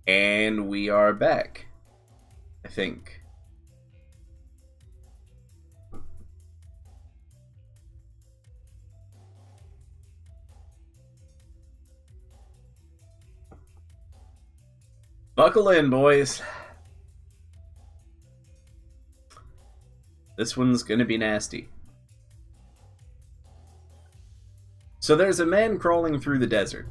And we are back, I think. Buckle in, boys. This one's gonna be nasty. So there's a man crawling through the desert.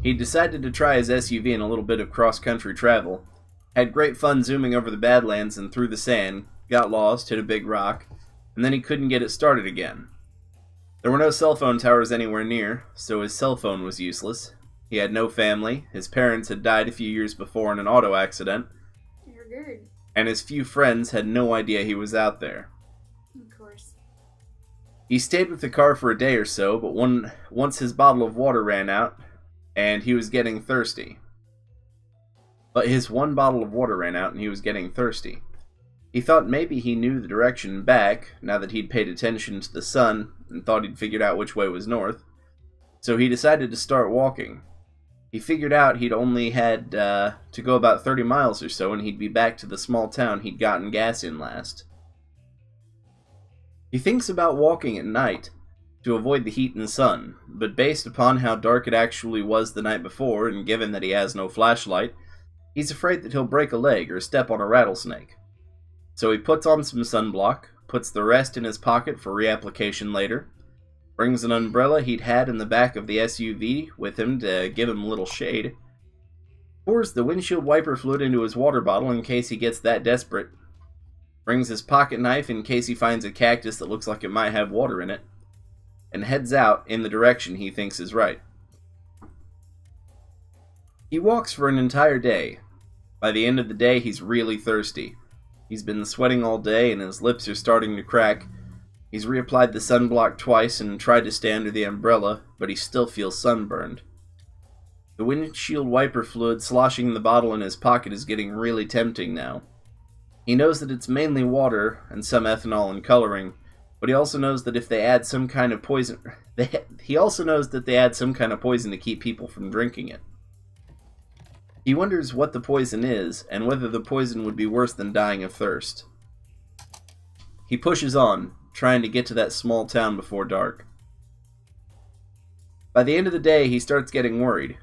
He decided to try his SUV in a little bit of cross-country travel, had great fun zooming over the Badlands and through the sand, got lost, hit a big rock, and then he couldn't get it started again. There were no cell phone towers anywhere near, so his cell phone was useless. He had no family, his parents had died a few years before in an auto accident, You're good. and his few friends had no idea he was out there. Of course. He stayed with the car for a day or so, but once his bottle of water ran out, and he was getting thirsty. But his one bottle of water ran out and he was getting thirsty. He thought maybe he knew the direction back, now that he'd paid attention to the sun and thought he'd figured out which way was north. So he decided to start walking. He figured out he'd only had to go about 30 miles or so and he'd be back to the small town he'd gotten gas in last. He thinks about walking at night to avoid the heat and sun, but based upon how dark it actually was the night before, and given that he has no flashlight, he's afraid that he'll break a leg or step on a rattlesnake. So he puts on some sunblock, puts the rest in his pocket for reapplication later, brings an umbrella he'd had in the back of the SUV with him to give him a little shade, pours the windshield wiper fluid into his water bottle in case he gets that desperate, brings his pocket knife in case he finds a cactus that looks like it might have water in it, and heads out in the direction he thinks is right. He walks for an entire day. By the end of the day, he's really thirsty. He's been sweating all day and his lips are starting to crack. He's reapplied the sunblock twice and tried to stay under the umbrella, but he still feels sunburned. The windshield wiper fluid sloshing in the bottle in his pocket is getting really tempting now. He knows that it's mainly water and some ethanol and coloring, but he also knows that if they add some kind of poison, he also knows that they add some kind of poison to keep people from drinking it. He wonders what the poison is, and whether the poison would be worse than dying of thirst. He pushes on, trying to get to that small town before dark. By the end of the day, he starts getting worried.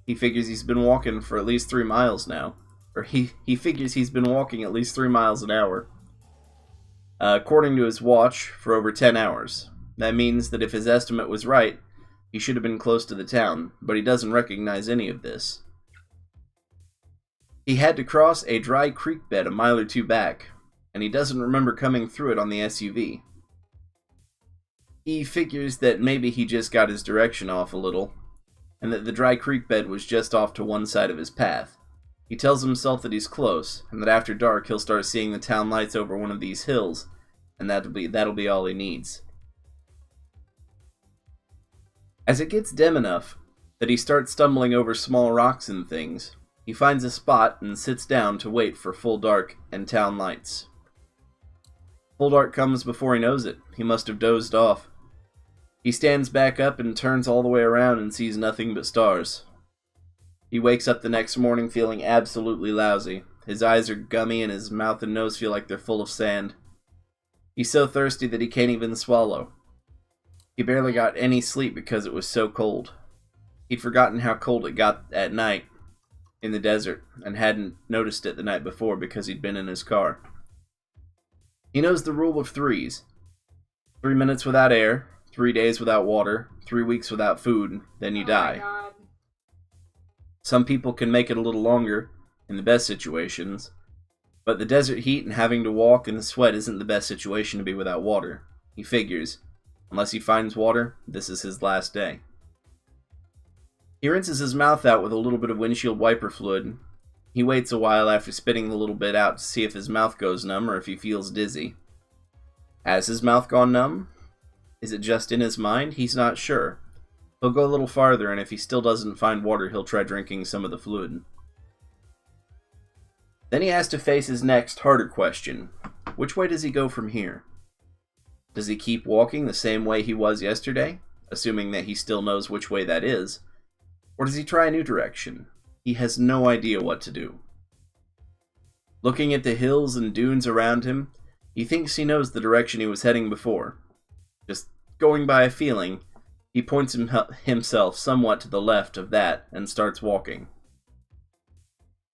He figures he's been walking for at least 3 miles now. Or he figures he's been walking at least 3 miles an hour. According to his watch, for over 10 hours. That means that if his estimate was right, he should have been close to the town, but he doesn't recognize any of this. He had to cross a dry creek bed a mile or two back, and he doesn't remember coming through it on the SUV. He figures that maybe he just got his direction off a little, and that the dry creek bed was just off to one side of his path. He tells himself that he's close, and that after dark he'll start seeing the town lights over one of these hills, and that'll be all he needs. As it gets dim enough that he starts stumbling over small rocks and things, he finds a spot and sits down to wait for full dark and town lights. Full dark comes before he knows it. He must have dozed off. He stands back up and turns all the way around and sees nothing but stars. He wakes up the next morning feeling absolutely lousy. His eyes are gummy and his mouth and nose feel like they're full of sand. He's so thirsty that he can't even swallow. He barely got any sleep because it was so cold. He'd forgotten how cold it got at night in the desert and hadn't noticed it the night before because he'd been in his car. He knows the rule of threes. 3 minutes without air, 3 days without water, 3 weeks without food, then you die. My God. Some people can make it a little longer, in the best situations, but the desert heat and having to walk in the sweat isn't the best situation to be without water. He figures, unless he finds water, this is his last day. He rinses his mouth out with a little bit of windshield wiper fluid. He waits a while after spitting the little bit out to see if his mouth goes numb or if he feels dizzy. Has his mouth gone numb? Is it just in his mind? He's not sure. He'll go a little farther, and if he still doesn't find water, he'll try drinking some of the fluid. Then he has to face his next, harder question. Which way does he go from here? Does he keep walking the same way he was yesterday, assuming that he still knows which way that is? Or does he try a new direction? he has no idea what to do. Looking at the hills and dunes around him, he thinks he knows the direction he was heading before. Just going by a feeling, he points himself somewhat to the left of that and starts walking.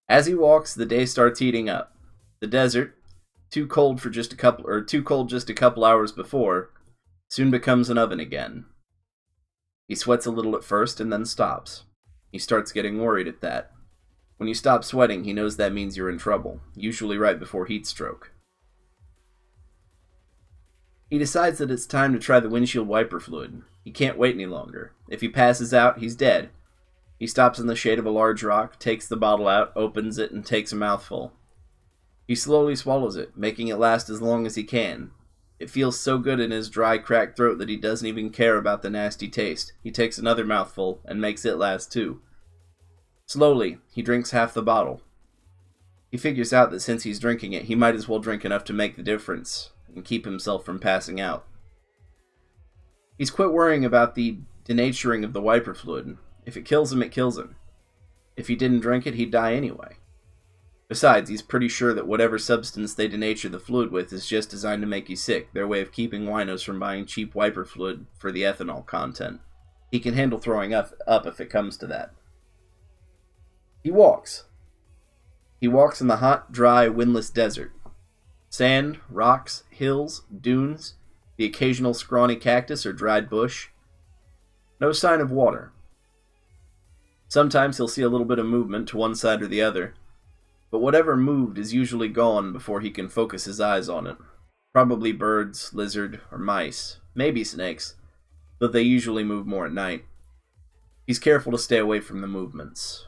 As he walks, the day starts heating up. The desert, too cold just a couple hours before, soon becomes an oven again. He sweats a little at first and then stops. He starts getting worried at that. When you stop sweating, he knows that means you're in trouble, usually right before heat stroke. He decides that it's time to try the windshield wiper fluid. He can't wait any longer. If he passes out, he's dead. He stops in the shade of a large rock, takes the bottle out, opens it, and takes a mouthful. He slowly swallows it, making it last as long as he can. It feels so good in his dry, cracked throat that he doesn't even care about the nasty taste. He takes another mouthful and makes it last too. Slowly, he drinks half the bottle. He figures out that since he's drinking it, he might as well drink enough to make the difference and keep himself from passing out. He's quit worrying about the denaturing of the wiper fluid. If it kills him, it kills him. If he didn't drink it, he'd die anyway. Besides, he's pretty sure that whatever substance they denature the fluid with is just designed to make you sick, their way of keeping winos from buying cheap wiper fluid for the ethanol content. He can handle throwing up if it comes to that. He walks. He walks in the hot, dry, windless desert. Sand, rocks, hills, dunes, the occasional scrawny cactus or dried bush. No sign of water. Sometimes he'll see a little bit of movement to one side or the other, but whatever moved is usually gone before he can focus his eyes on it. Probably birds, lizard, or mice. Maybe snakes, but they usually move more at night. He's careful to stay away from the movements.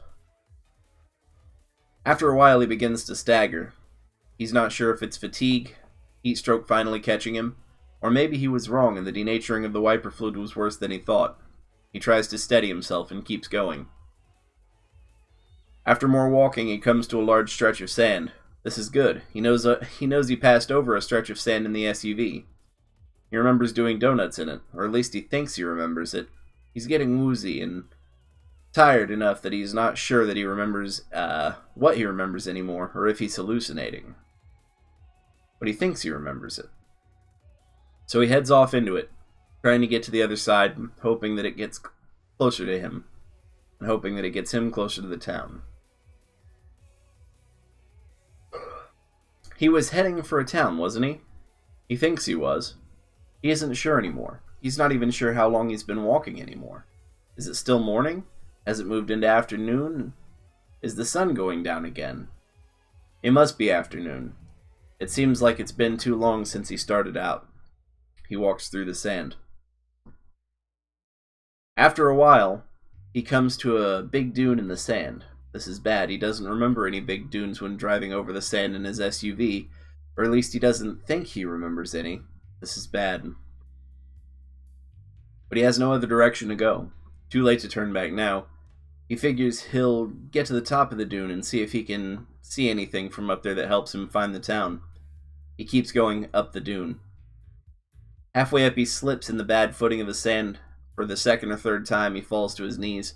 After a while, he begins to stagger. He's not sure if it's fatigue, heat stroke finally catching him, or maybe he was wrong and the denaturing of the wiper fluid was worse than he thought. He tries to steady himself and keeps going. After more walking, he comes to a large stretch of sand. This is good. He knows he passed over a stretch of sand in the SUV. He remembers doing donuts in it, or at least he thinks he remembers it. He's getting woozy and tired enough that he's not sure that he remembers what he remembers anymore, or if he's hallucinating. But he thinks he remembers it. So he heads off into it, trying to get to the other side, hoping that it gets closer to him, and hoping that it gets him closer to the town. He was heading for a town, wasn't he? He thinks he was. He isn't sure anymore. He's not even sure how long he's been walking anymore. Is it still morning? Has it moved into afternoon? Is the sun going down again? It must be afternoon. It seems like it's been too long since he started out. He walks through the sand. After a while, he comes to a big dune in the sand. This is bad. He doesn't remember any big dunes when driving over the sand in his SUV, or at least he doesn't think he remembers any. This is bad. But he has no other direction to go. Too late to turn back now. He figures he'll get to the top of the dune and see if he can see anything from up there that helps him find the town. He keeps going up the dune. Halfway up, he slips in the bad footing of the sand. For the second or third time, he falls to his knees.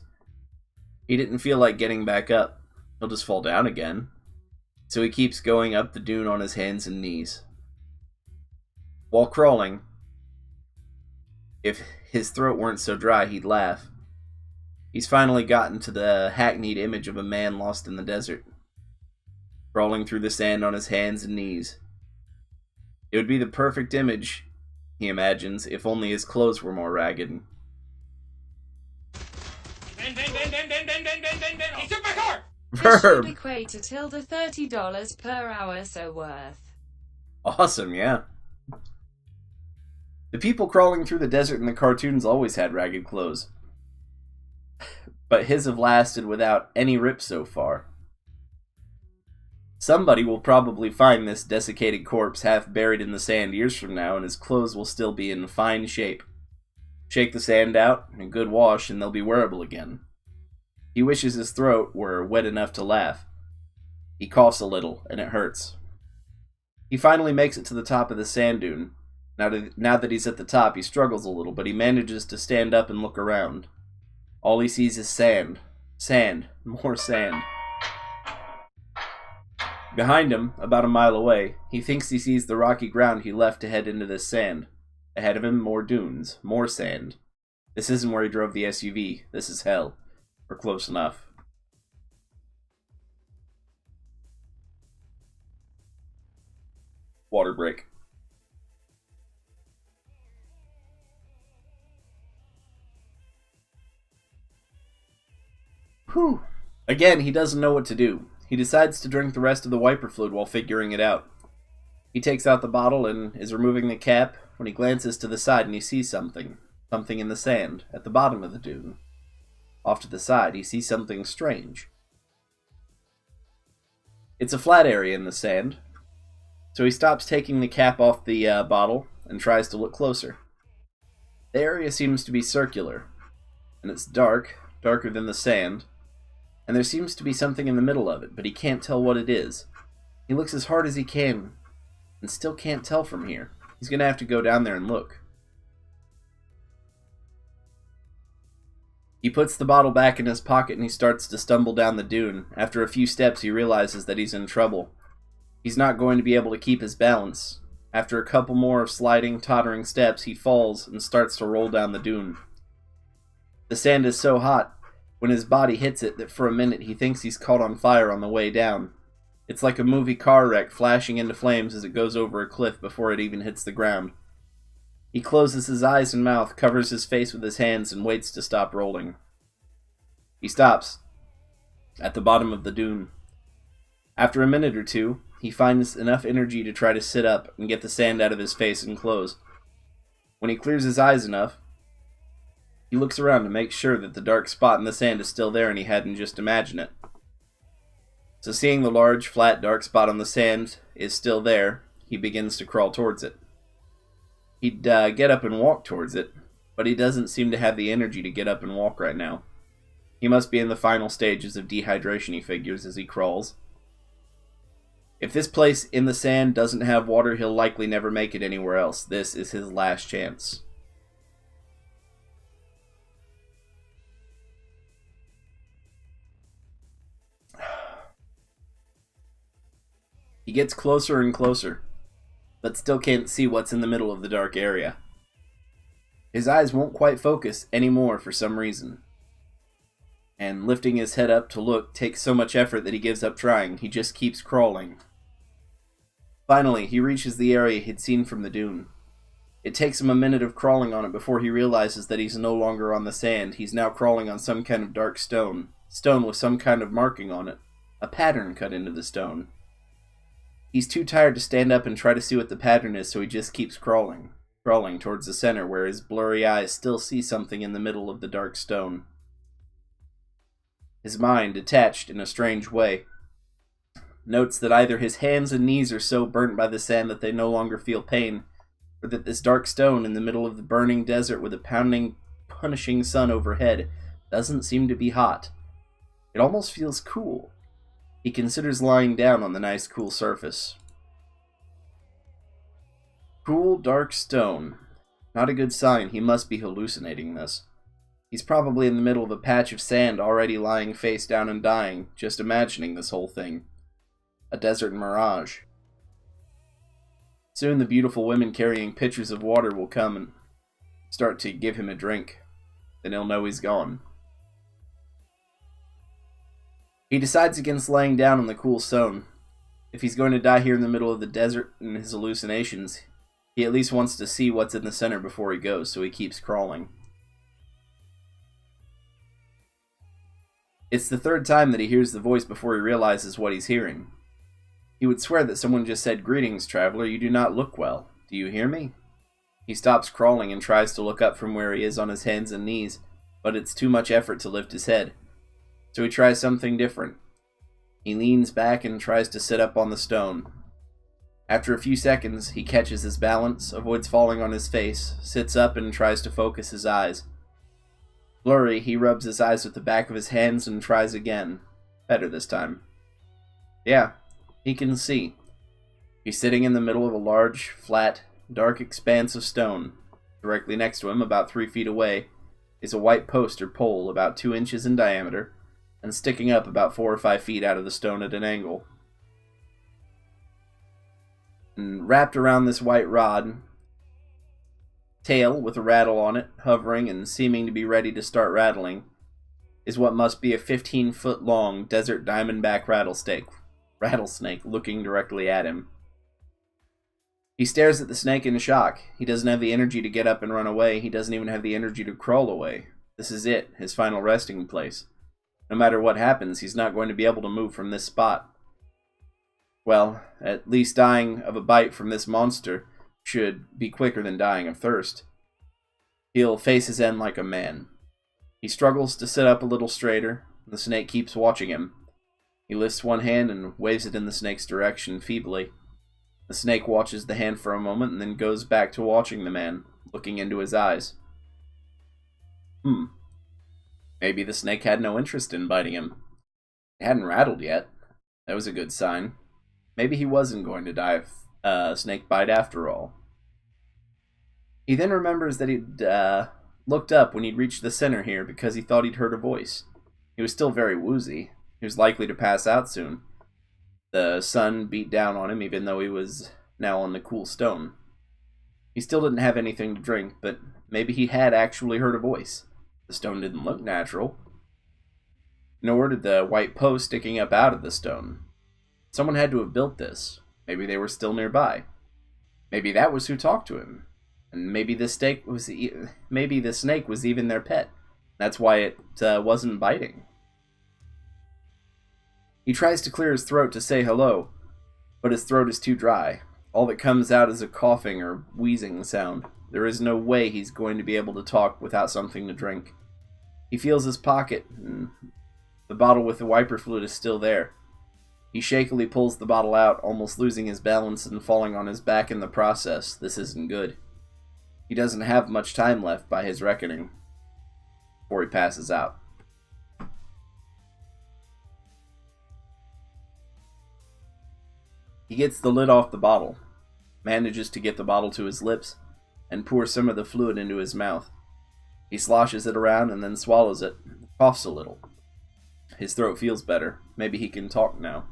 He didn't feel like getting back up. He'll just fall down again. So he keeps going up the dune on his hands and knees. While crawling, if his throat weren't so dry, he'd laugh. He's finally gotten to the hackneyed image of a man lost in the desert, crawling through the sand on his hands and knees. It would be the perfect image, he imagines, if only his clothes were more ragged. He took my car! This should equate to $30 per hour, so worth. Awesome, yeah. The people crawling through the desert in the cartoons always had ragged clothes. But his have lasted without any rips so far. Somebody will probably find this desiccated corpse half buried in the sand years from now, and his clothes will still be in fine shape. Shake the sand out, and a good wash, and they'll be wearable again. He wishes his throat were wet enough to laugh. He coughs a little, and it hurts. He finally makes it to the top of the sand dune. Now that he's at the top, he struggles a little, but he manages to stand up and look around. All he sees is sand. Sand. More sand. Behind him, about a mile away, he thinks he sees the rocky ground he left to head into this sand. Ahead of him, more dunes. More sand. This isn't where he drove the SUV. This is hell. Or close enough. Water break. Whew. Again, he doesn't know what to do. He decides to drink the rest of the wiper fluid while figuring it out. He takes out the bottle and is removing the cap when he glances to the side and he sees something. Something in the sand, at the bottom of the dune. Off to the side, he sees something strange. It's a flat area in the sand, so he stops taking the cap off the bottle and tries to look closer. The area seems to be circular, and it's dark, darker than the sand, and there seems to be something in the middle of it, but he can't tell what it is. He looks as hard as he can, and still can't tell from here. He's going to have to go down there and look. He puts the bottle back in his pocket and he starts to stumble down the dune. After a few steps, he realizes that he's in trouble. He's not going to be able to keep his balance. After a couple more sliding, tottering steps, he falls and starts to roll down the dune. The sand is so hot when his body hits it that for a minute he thinks he's caught on fire on the way down. It's like a movie car wreck flashing into flames as it goes over a cliff before it even hits the ground. He closes his eyes and mouth, covers his face with his hands, and waits to stop rolling. He stops at the bottom of the dune. After a minute or two, he finds enough energy to try to sit up and get the sand out of his face and clothes. When he clears his eyes enough, he looks around to make sure that the dark spot in the sand is still there and he hadn't just imagined it. So seeing the large, flat, dark spot on the sand is still there, he begins to crawl towards it. He'd get up and walk towards it, but he doesn't seem to have the energy to get up and walk right now. He must be in the final stages of dehydration, he figures, as he crawls. If this place in the sand doesn't have water, he'll likely never make it anywhere else. This is his last chance. He gets closer and closer, but still can't see what's in the middle of the dark area. His eyes won't quite focus anymore for some reason. And lifting his head up to look takes so much effort that he gives up trying. He just keeps crawling. Finally, he reaches the area he'd seen from the dune. It takes him a minute of crawling on it before he realizes that he's no longer on the sand. He's now crawling on some kind of dark stone. Stone with some kind of marking on it. A pattern cut into the stone. He's too tired to stand up and try to see what the pattern is, so he just keeps crawling. Crawling towards the center, where his blurry eyes still see something in the middle of the dark stone. His mind, detached in a strange way, notes that either his hands and knees are so burnt by the sand that they no longer feel pain, or that this dark stone in the middle of the burning desert with a pounding, punishing sun overhead doesn't seem to be hot. It almost feels cool. He considers lying down on the nice cool surface. Cool, dark stone. Not a good sign. He must be hallucinating this. He's probably in the middle of a patch of sand already lying face down and dying, just imagining this whole thing. A desert mirage. Soon the beautiful women carrying pitchers of water will come and start to give him a drink. Then he'll know he's gone. He decides against laying down on the cool stone. If he's going to die here in the middle of the desert in his hallucinations, he at least wants to see what's in the center before he goes, so he keeps crawling. It's the third time that he hears the voice before he realizes what he's hearing. He would swear that someone just said, "Greetings, traveler, you do not look well. Do you hear me?" He stops crawling and tries to look up from where he is on his hands and knees, but it's too much effort to lift his head. So he tries something different. He leans back and tries to sit up on the stone. After a few seconds, he catches his balance, avoids falling on his face, sits up and tries to focus his eyes. Blurry, he rubs his eyes with the back of his hands and tries again. Better this time. Yeah, he can see. He's sitting in the middle of a large, flat, dark expanse of stone. Directly next to him, about 3 feet away, is a white post or pole about 2 inches in diameter, and sticking up about 4 or 5 feet out of the stone at an angle. And wrapped around this white rod, tail with a rattle on it, hovering and seeming to be ready to start rattling, is what must be a 15-foot long desert diamondback rattlesnake looking directly at him. He stares at the snake in shock. He doesn't have the energy to get up and run away. He doesn't even have the energy to crawl away. This is it, his final resting place. No matter what happens, he's not going to be able to move from this spot. Well, at least dying of a bite from this monster should be quicker than dying of thirst. He'll face his end like a man. He struggles to sit up a little straighter. The snake keeps watching him. He lifts one hand and waves it in the snake's direction feebly. The snake watches the hand for a moment and then goes back to watching the man, looking into his eyes. Maybe the snake had no interest in biting him. It hadn't rattled yet. That was a good sign. Maybe he wasn't going to die of a snake bite after all. He then remembers that he'd looked up when he'd reached the center here because he thought he'd heard a voice. He was still very woozy. He was likely to pass out soon. The sun beat down on him even though he was now on the cool stone. He still didn't have anything to drink, but maybe he had actually heard a voice. The stone didn't look natural. Nor did the white post sticking up out of the stone. Someone had to have built this. Maybe they were still nearby. Maybe that was who talked to him. And maybe the snake was even their pet. That's why it wasn't biting. He tries to clear his throat to say hello, but his throat is too dry. All that comes out is a coughing or wheezing sound. There is no way he's going to be able to talk without something to drink. He feels his pocket, and the bottle with the wiper fluid is still there. He shakily pulls the bottle out, almost losing his balance and falling on his back in the process. This isn't good. He doesn't have much time left by his reckoning before he passes out. He gets the lid off the bottle, manages to get the bottle to his lips, and pours some of the fluid into his mouth. He sloshes it around and then swallows it, coughs a little. His throat feels better. Maybe he can talk now.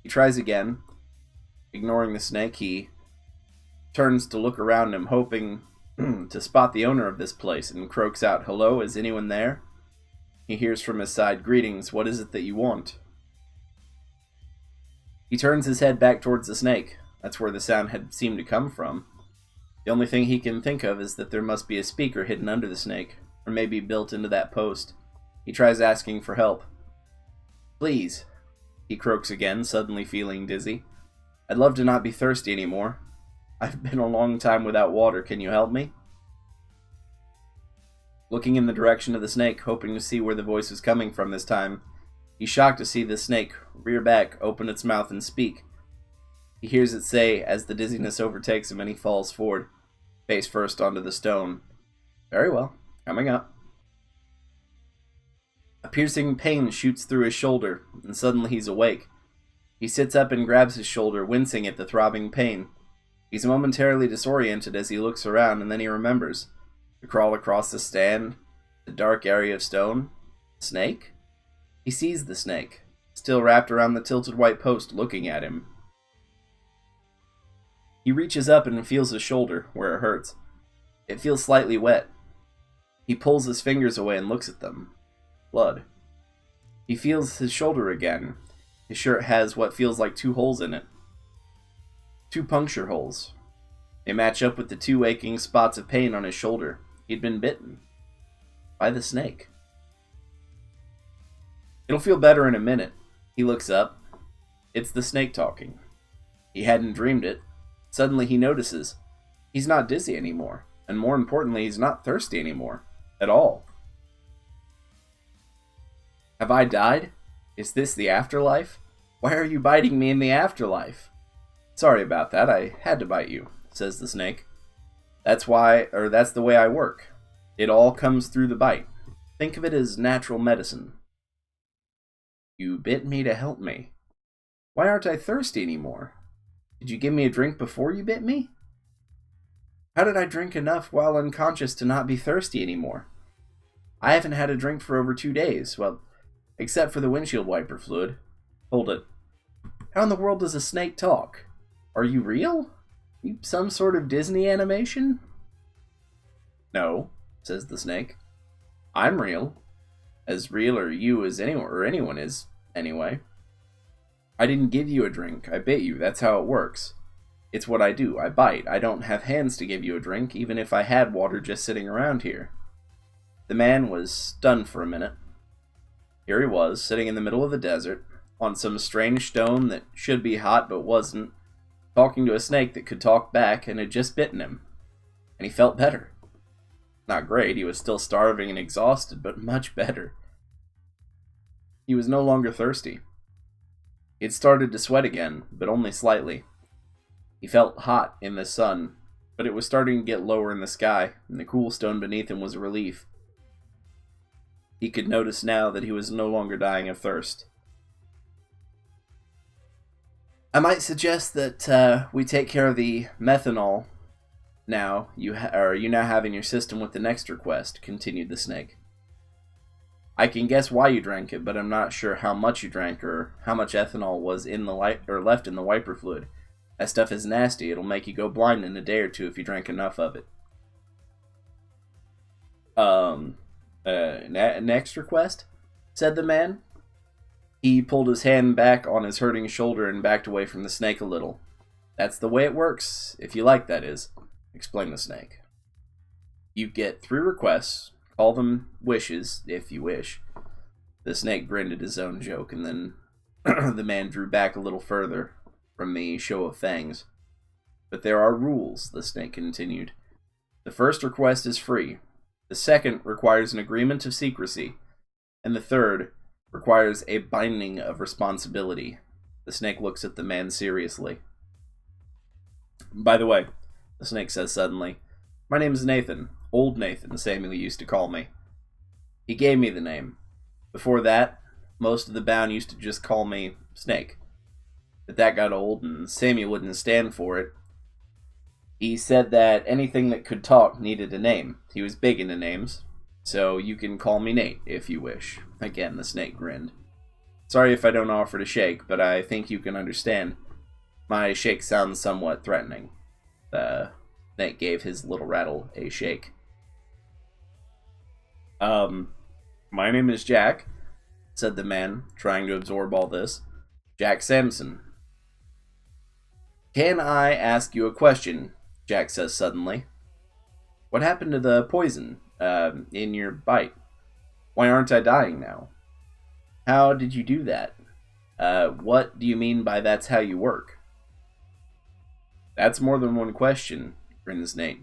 He tries again. Ignoring the snake, he turns to look around him, hoping to spot the owner of this place, and croaks out, "Hello, is anyone there?" He hears from his side, "Greetings, what is it that you want?" He turns his head back towards the snake. That's where the sound had seemed to come from. The only thing he can think of is that there must be a speaker hidden under the snake, or maybe built into that post. He tries asking for help. "Please," he croaks again, suddenly feeling dizzy. "I'd love to not be thirsty anymore. I've been a long time without water. Can you help me?" Looking in the direction of the snake, hoping to see where the voice was coming from this time, he's shocked to see the snake rear back, open its mouth, and speak. He hears it say, as the dizziness overtakes him and he falls forward, face first onto the stone, "Very well, coming up." A piercing pain shoots through his shoulder, and suddenly he's awake. He sits up and grabs his shoulder, wincing at the throbbing pain. He's momentarily disoriented as he looks around, and then he remembers. To crawl across the stand, the dark area of stone. Snake? He sees the snake, still wrapped around the tilted white post, looking at him. He reaches up and feels his shoulder, where it hurts. It feels slightly wet. He pulls his fingers away and looks at them. Blood. He feels his shoulder again. His shirt has what feels like 2 holes in it. 2 puncture holes. They match up with the 2 aching spots of pain on his shoulder. He'd been bitten. By the snake. It'll feel better in a minute. He looks up. It's the snake talking. He hadn't dreamed it. Suddenly he notices. He's not dizzy anymore. And more importantly, he's not thirsty anymore. At all. Have I died? Is this the afterlife? Why are you biting me in the afterlife? Sorry about that. I had to bite you, says the snake. That's the way I work. It all comes through the bite. Think of it as natural medicine. You bit me to help me. Why aren't I thirsty anymore? Did you give me a drink before you bit me? How did I drink enough while unconscious to not be thirsty anymore? I haven't had a drink for over 2 days. Well, except for the windshield wiper fluid. Hold it. How in the world does a snake talk? Are you real? You some sort of Disney animation? No, says the snake. I'm real. As real or you as anyone is, anyway. I didn't give you a drink. I bit you. That's how it works. It's what I do. I bite. I don't have hands to give you a drink, even if I had water just sitting around here. The man was stunned for a minute. Here he was, sitting in the middle of the desert, on some strange stone that should be hot but wasn't, talking to a snake that could talk back and had just bitten him. And he felt better. Not great, he was still starving and exhausted, but much better. He was no longer thirsty. He had started to sweat again, but only slightly. He felt hot in the sun, but it was starting to get lower in the sky, and the cool stone beneath him was a relief. He could notice now that he was no longer dying of thirst. I might suggest that we take care of the methanol now you now have in your system with the next request, continued the snake. I can guess why you drank it, but I'm not sure how much you drank or how much ethanol was in the left in the wiper fluid. That stuff is nasty. It'll make you go blind in a day or two if you drank enough of it. Next request? Said the man. He pulled his hand back on his hurting shoulder and backed away from the snake a little. That's the way it works, if you like, that is, explained the snake. You get 3 requests. Call them wishes, if you wish. The snake grinned at his own joke, and then the man drew back a little further from the show of fangs. But there are rules, the snake continued. The first request is free. The second requires an agreement of secrecy. And the third requires a binding of responsibility. The snake looks at the man seriously. By the way, the snake says suddenly, my name is Nathan. Old Nathan, Samuel used to call me. He gave me the name. Before that, most of the bound used to just call me Snake. But that got old, and Samuel wouldn't stand for it. He said that anything that could talk needed a name. He was big into names. So you can call me Nate, if you wish. Again, the snake grinned. Sorry if I don't offer to shake, but I think you can understand. My shake sounds somewhat threatening. The snake gave his little rattle a shake. My name is Jack, said the man, trying to absorb all this. Jack Sampson. Can I ask you a question? Jack says suddenly. What happened to the poison, in your bite? Why aren't I dying now? How did you do that? What do you mean by that's how you work? That's more than one question, grinned the snake.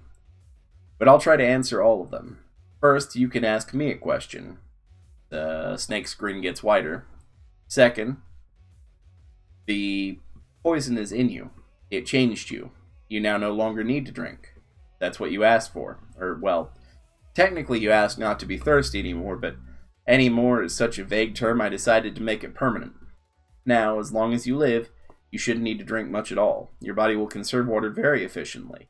But I'll try to answer all of them. First, you can ask me a question. The snake's grin gets wider. Second, the poison is in you. It changed you. You now no longer need to drink. That's what you asked for. Or, well, technically you asked not to be thirsty anymore, but anymore is such a vague term I decided to make it permanent. Now, as long as you live, you shouldn't need to drink much at all. Your body will conserve water very efficiently.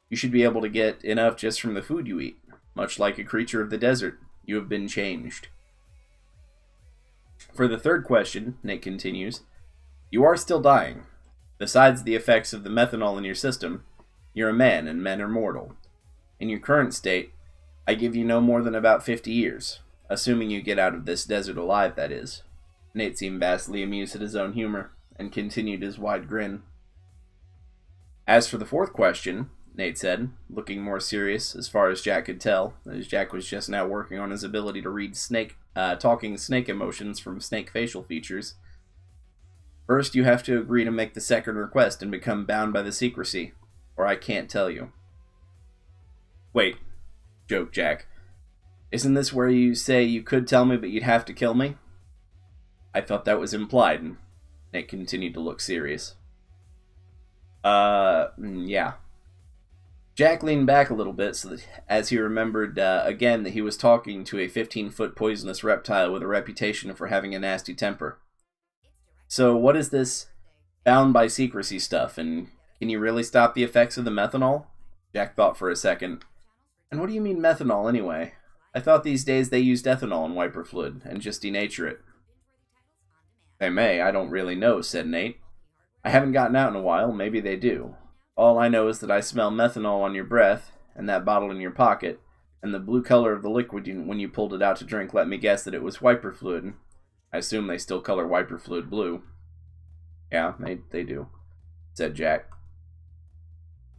You should be able to get enough just from the food you eat. Much like a creature of the desert, you have been changed. For the third question, Nick continues, you are still dying. Besides the effects of the methanol in your system, you're a man, and men are mortal. In your current state, I give you no more than about 50 years, assuming you get out of this desert alive, that is. Nate seemed vastly amused at his own humor, and continued his wide grin. As for the fourth question, Nate said, looking more serious as far as Jack could tell, as Jack was just now working on his ability to read talking snake emotions from snake facial features. First, you have to agree to make the second request and become bound by the secrecy, or I can't tell you. Wait, joked Jack. Isn't this where you say you could tell me but you'd have to kill me? I thought that was implied, and Nate continued to look serious. Yeah. Jack leaned back a little bit so that as he remembered again that he was talking to a 15-foot poisonous reptile with a reputation for having a nasty temper. So what is this bound by secrecy stuff, and can you really stop the effects of the methanol? Jack thought for a second. And what do you mean methanol anyway? I thought these days they used ethanol in wiper fluid and just denature it. They may, I don't really know, said Nate. I haven't gotten out in a while, maybe they do. All I know is that I smell methanol on your breath, and that bottle in your pocket, and the blue color of the liquid when you pulled it out to drink let me guess that it was wiper fluid. I assume they still color wiper fluid blue. Yeah, they do, said Jack.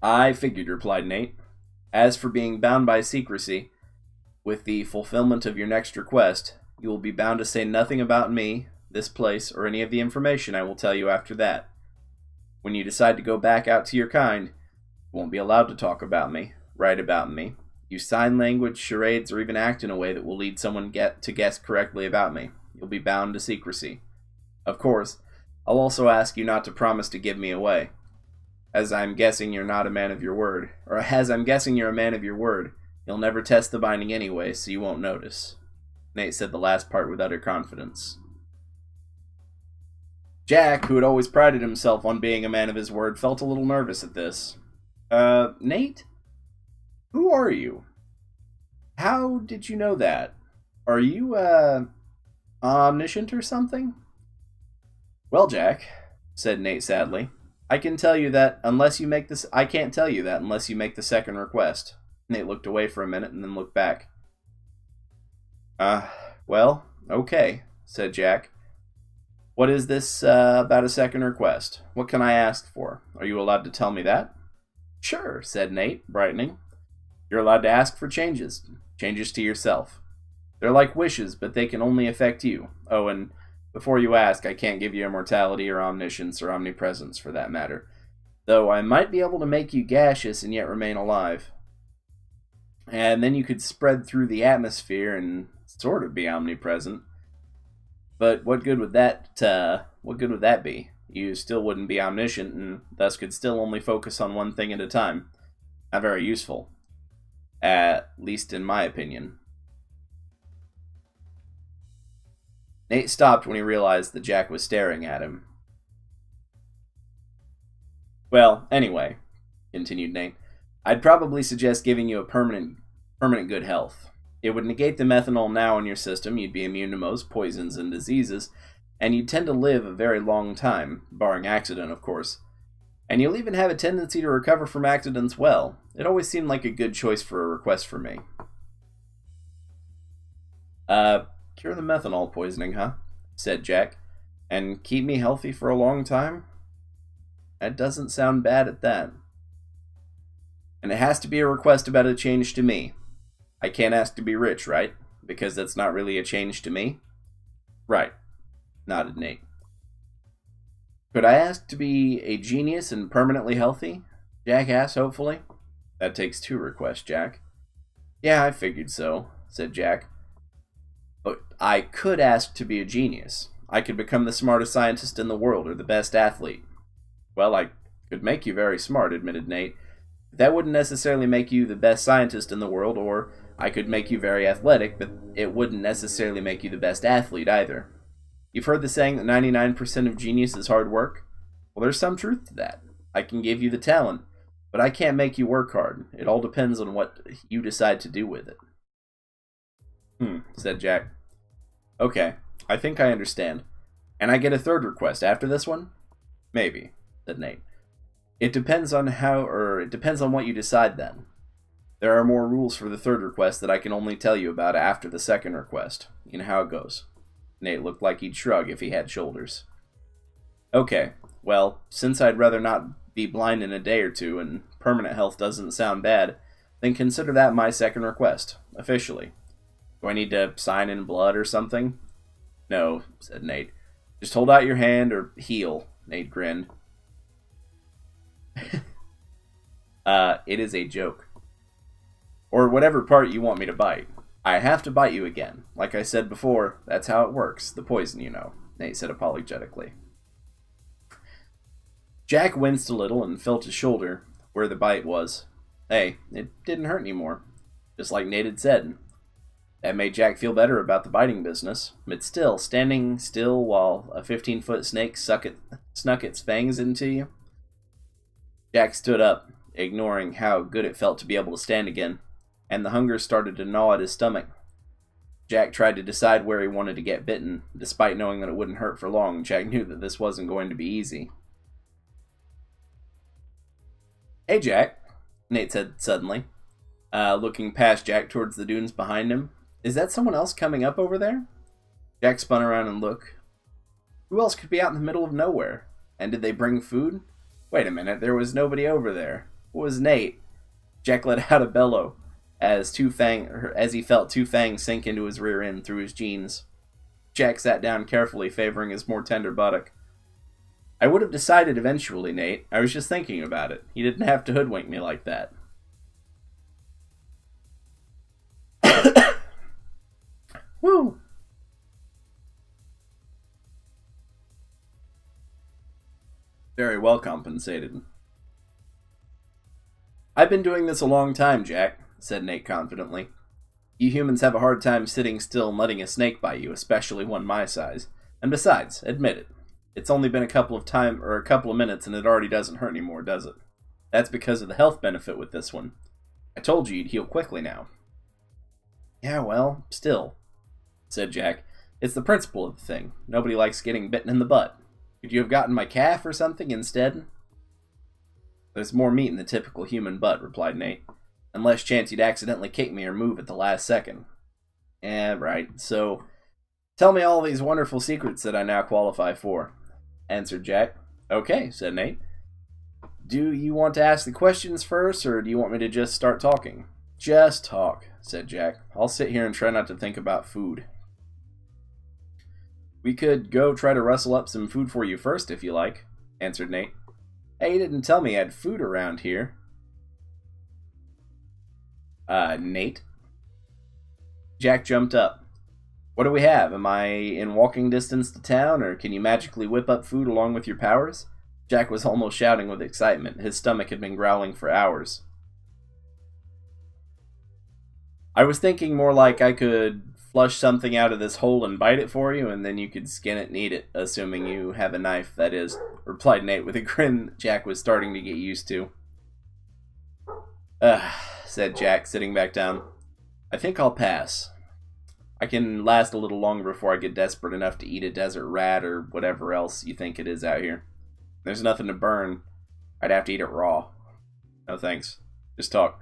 I figured, replied Nate. As for being bound by secrecy, with the fulfillment of your next request, you will be bound to say nothing about me, this place, or any of the information I will tell you after that. When you decide to go back out to your kind, you won't be allowed to talk about me, write about me, use sign language, charades, or even act in a way that will lead someone to guess correctly about me. You'll be bound to secrecy. Of course, I'll also ask you not to promise to give me away. As I'm guessing you're not a man of your word, or as I'm guessing you're a man of your word, you'll never test the binding anyway, so you won't notice. Nate said the last part with utter confidence. Jack, who had always prided himself on being a man of his word, felt a little nervous at this. Nate? Who are you? How did you know that? Are you, omniscient or something? Well, Jack, said Nate sadly, I can't tell you that unless you make the second request. Nate looked away for a minute and then looked back. Well, okay, said Jack. What is this, about a second request? What can I ask for? Are you allowed to tell me that? Sure, said Nate, brightening. You're allowed to ask for changes to yourself. They're like wishes, but they can only affect you. Oh, and before you ask, I can't give you immortality or omniscience or omnipresence, for that matter. Though I might be able to make you gaseous and yet remain alive. And then you could spread through the atmosphere and sort of be omnipresent. But what good would that be? You still wouldn't be omniscient and thus could still only focus on one thing at a time. Not very useful. At least in my opinion. Nate stopped when he realized that Jack was staring at him. Well, anyway, continued Nate, I'd probably suggest giving you a permanent good health. It would negate the methanol now in your system, you'd be immune to most poisons and diseases, and you'd tend to live a very long time, barring accident, of course. And you'll even have a tendency to recover from accidents well. It always seemed like a good choice for a request for me. Cure the methanol poisoning, huh? Said Jack. And keep me healthy for a long time? That doesn't sound bad at that. And it has to be a request about a change to me. I can't ask to be rich, right? Because that's not really a change to me? Right, nodded Nate. Could I ask to be a genius and permanently healthy? Jack asked, hopefully. That takes 2 requests, Jack. Yeah, I figured so, said Jack. But I could ask to be a genius. I could become the smartest scientist in the world or the best athlete. Well, I could make you very smart, admitted Nate. That wouldn't necessarily make you the best scientist in the world, or I could make you very athletic, but it wouldn't necessarily make you the best athlete either. You've heard the saying that 99% of genius is hard work? Well, there's some truth to that. I can give you the talent, but I can't make you work hard. It all depends on what you decide to do with it. Said Jack. Okay, I think I understand. And I get a 3rd request after this one? Maybe, said Nate. It depends on what you decide then. There are more rules for the 3rd request that I can only tell you about after the 2nd request. You know how it goes. Nate looked like he'd shrug if he had shoulders. Okay, well, since I'd rather not be blind in a day or 2 and permanent health doesn't sound bad, then consider that my 2nd request, officially. Do I need to sign in blood or something? No, said Nate. Just hold out your hand or heal, Nate grinned. It is a joke. Or whatever part you want me to bite. I have to bite you again. Like I said before, that's how it works. The poison, you know, Nate said apologetically. Jack winced a little and felt his shoulder, where the bite was. Hey, it didn't hurt anymore. Just like Nate had said. That made Jack feel better about the biting business, but still, standing still while a 15-foot snake snuck its fangs into you. Jack stood up, ignoring how good it felt to be able to stand again, and the hunger started to gnaw at his stomach, Jack tried to decide where he wanted to get bitten. Despite knowing that it wouldn't hurt for long, Jack knew that this wasn't going to be easy. "Hey, Jack," Nate said suddenly, looking past Jack towards the dunes behind him. "Is that someone else coming up over there?" Jack spun around and looked. Who else could be out in the middle of nowhere? And did they bring food? Wait a minute, there was nobody over there. It was Nate. Jack let out a bellow as he felt Two Fangs sink into his rear end through his jeans. Jack sat down carefully, favoring his more tender buttock. "I would have decided eventually, Nate. I was just thinking about it. You didn't have to hoodwink me like that." Woo! Very well compensated. "I've been doing this a long time, Jack," said Nate confidently. "You humans have a hard time sitting still letting a snake bite you, especially one my size. And besides, admit it, it's only been a couple of minutes and it already doesn't hurt anymore, does it? That's because of the health benefit with this one. I told you you'd heal quickly now." "Yeah, well, still," said Jack. "It's the principle of the thing. Nobody likes getting bitten in the butt. Could you have gotten my calf or something instead?" "There's more meat in the typical human butt," replied Nate. "And less chance you'd accidentally kick me or move at the last second." "Yeah, right. So, tell me all these wonderful secrets that I now qualify for," answered Jack. "Okay," said Nate. "Do you want to ask the questions first, or do you want me to just start talking?" "Just talk," said Jack. "I'll sit here and try not to think about food." "We could go try to rustle up some food for you first, if you like," answered Nate. "Hey, you didn't tell me you had food around here." Nate?" Jack jumped up. "What do we have? Am I in walking distance to town, or can you magically whip up food along with your powers?" Jack was almost shouting with excitement. His stomach had been growling for hours. "I was thinking more like I could flush something out of this hole and bite it for you, and then you could skin it and eat it, assuming you have a knife, that is," replied Nate with a grin Jack was starting to get used to. Said Jack, sitting back down. "I think I'll pass. I can last a little longer before I get desperate enough to eat a desert rat or whatever else you think it is out here. There's nothing to burn. I'd have to eat it raw. No thanks. Just talk."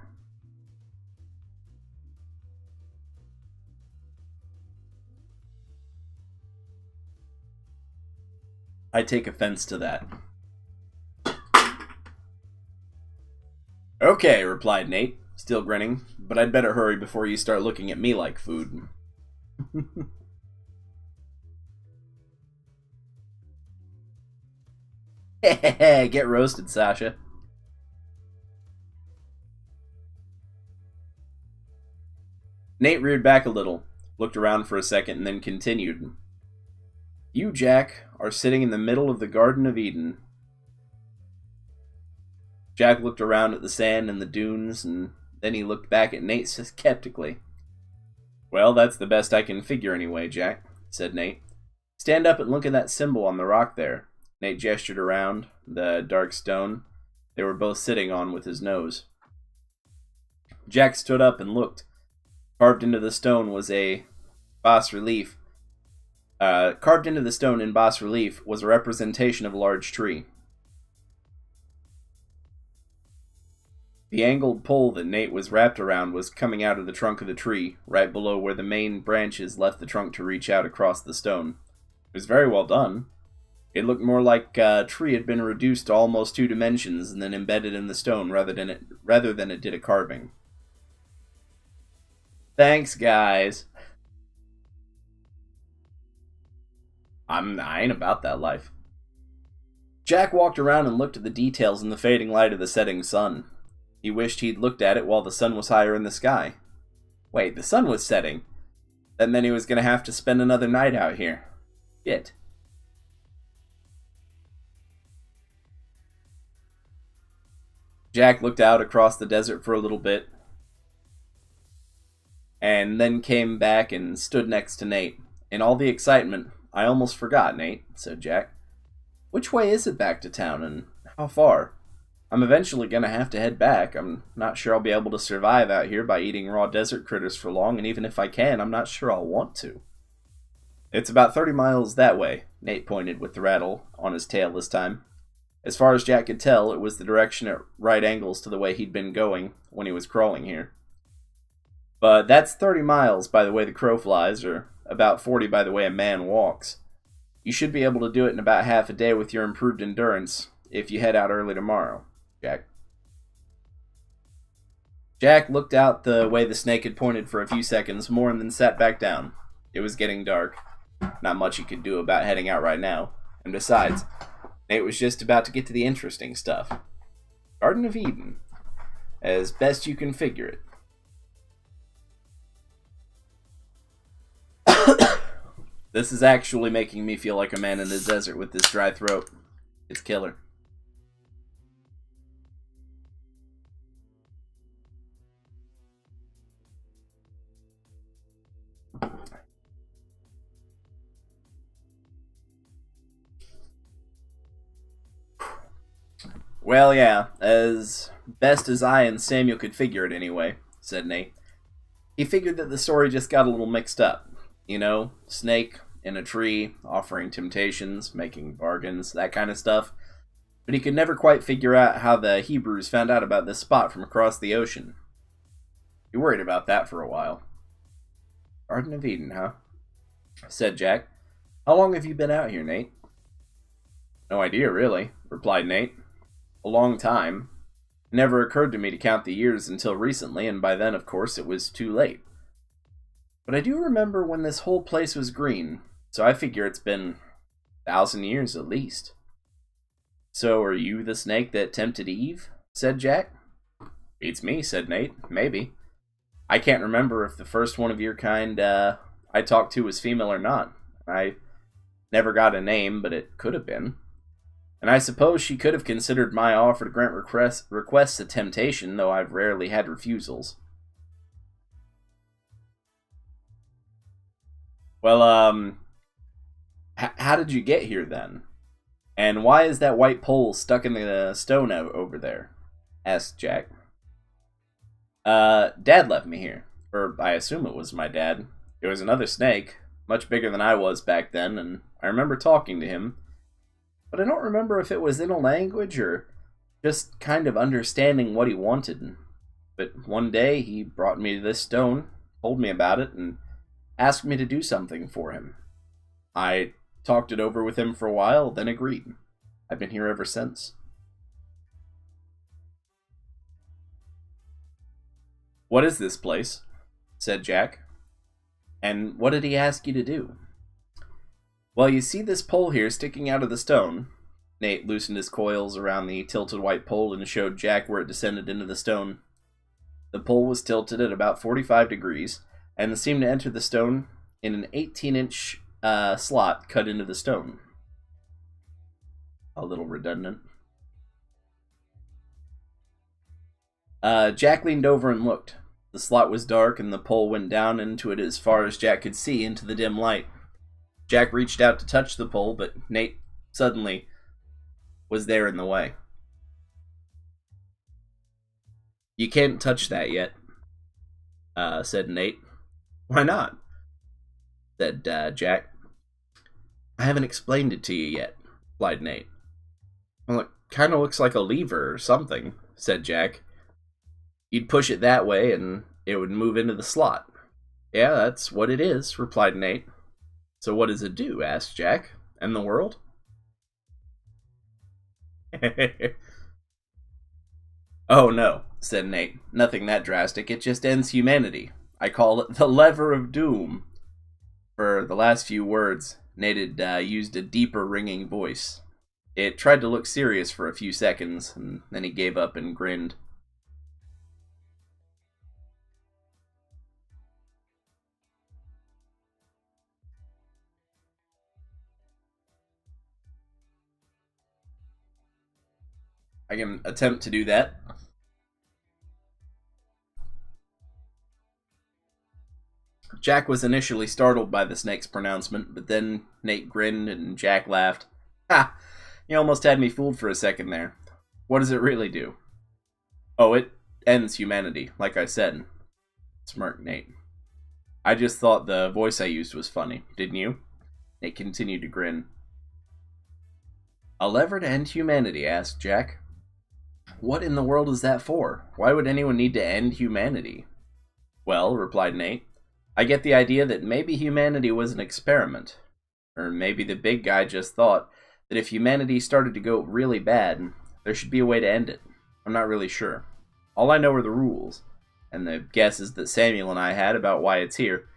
"I take offense to that." "Okay," replied Nate, still grinning, "but I'd better hurry before you start looking at me like food." Get roasted, Sasha. Nate reared back a little, looked around for a second, and then continued. "You, Jack, are sitting in the middle of the Garden of Eden." Jack looked around at the sand and the dunes, and then he looked back at Nate skeptically. "Well, that's the best I can figure anyway, Jack," said Nate. "Stand up and look at that symbol on the rock there." Nate gestured around the dark stone they were both sitting on with his nose. Jack stood up and looked. Carved into the stone in bas relief was a representation of a large tree. The angled pole that Nate was wrapped around was coming out of the trunk of the tree, right below where the main branches left the trunk to reach out across the stone. It was very well done. It looked more like a tree had been reduced to almost 2 dimensions and then embedded in the stone rather than it did a carving. "Thanks, guys." I ain't about that life. Jack walked around and looked at the details in the fading light of the setting sun. He wished he'd looked at it while the sun was higher in the sky. Wait, the sun was setting? That meant he was going to have to spend another night out here. Shit. Jack looked out across the desert for a little bit, and then came back and stood next to Nate. In all the excitement, "I almost forgot, Nate," said Jack. "Which way is it back to town, and how far?" I'm eventually gonna have to head back. I'm not sure I'll be able to survive out here by eating raw desert critters for long, and even if I can, I'm not sure I'll want to. It's about 30 miles that way, Nate pointed with the rattle on his tail this time. As far as Jack could tell, it was the direction at right angles to the way he'd been going when he was crawling here. But that's 30 miles by the way the crow flies, or about 40 by the way a man walks. You should be able to do it in about half a day with your improved endurance if you head out early tomorrow, Jack. Jack looked out the way the snake had pointed for a few seconds more and then sat back down. It was getting dark. Not much he could do about heading out right now. And besides, Nate was just about to get to the interesting stuff. Garden of Eden. As best you can figure it. This is actually making me feel like a man in the desert with this dry throat. It's killer. Well, yeah, as best as I and Samuel could figure it anyway, said Nate. He figured that the story just got a little mixed up. You know, snake in a tree, offering temptations, making bargains, that kind of stuff. But he could never quite figure out how the Hebrews found out about this spot from across the ocean. He worried about that for a while. Garden of Eden, huh? Said Jack. How long have you been out here, Nate? No idea, really, replied Nate. A long time. It never occurred to me to count the years until recently, and by then, of course, it was too late. But I do remember when this whole place was green, so I figure it's been 1,000 years at least. So are you the snake that tempted Eve? Said Jack. Beats me, said Nate. Maybe. I can't remember if the first one of your kind I talked to was female or not. I never got a name, but it could have been. And I suppose she could have considered my offer to grant requests a temptation, though I've rarely had refusals. Well, how did you get here then? And why is that white pole stuck in the stone over there? Asked Jack. Dad left me here. Or I assume it was my dad. It was another snake, much bigger than I was back then, and I remember talking to him. But I don't remember if it was in a language or just kind of understanding what he wanted. But one day he brought me to this stone, told me about it, and asked me to do something for him. I talked it over with him for a while, then agreed. I've been here ever since. What is this place? Said Jack. And what did he ask you to do? Well, you see this pole here sticking out of the stone. Nate loosened his coils around the tilted white pole and showed Jack where it descended into the stone. The pole was tilted at about 45 degrees, and seemed to enter the stone in an 18-inch slot cut into the stone. A little redundant. Jack leaned over and looked. The slot was dark, and the pole went down into it as far as Jack could see into the dim light. Jack reached out to touch the pole, but Nate suddenly was there in the way. You can't touch that yet, said Nate. Why not? Said Jack. I haven't explained it to you yet, replied Nate. Well, it kind of looks like a lever or something, said Jack. You'd push it that way and it would move into the slot. Yeah, that's what it is, replied Nate. So what does it do? Asked Jack. And the world? Oh no, said Nate. Nothing that drastic. It just ends humanity. I call it the lever of doom. For the last few words, Nate had used a deeper ringing voice. It tried to look serious for a few seconds, and then he gave up and grinned. I can attempt to do that. Jack was initially startled by the snake's pronouncement, but then Nate grinned and Jack laughed. Ha! You almost had me fooled for a second there. What does it really do? Oh, it ends humanity, like I said. Smirked Nate. I just thought the voice I used was funny, didn't you? Nate continued to grin. A lever to end humanity, asked Jack. What in the world is that for? Why would anyone need to end humanity? Well, replied Nate, I get the idea that maybe humanity was an experiment. Or maybe the big guy just thought that if humanity started to go really bad, there should be a way to end it. I'm not really sure. All I know are the rules, and the guesses that Samuel and I had about why it's here.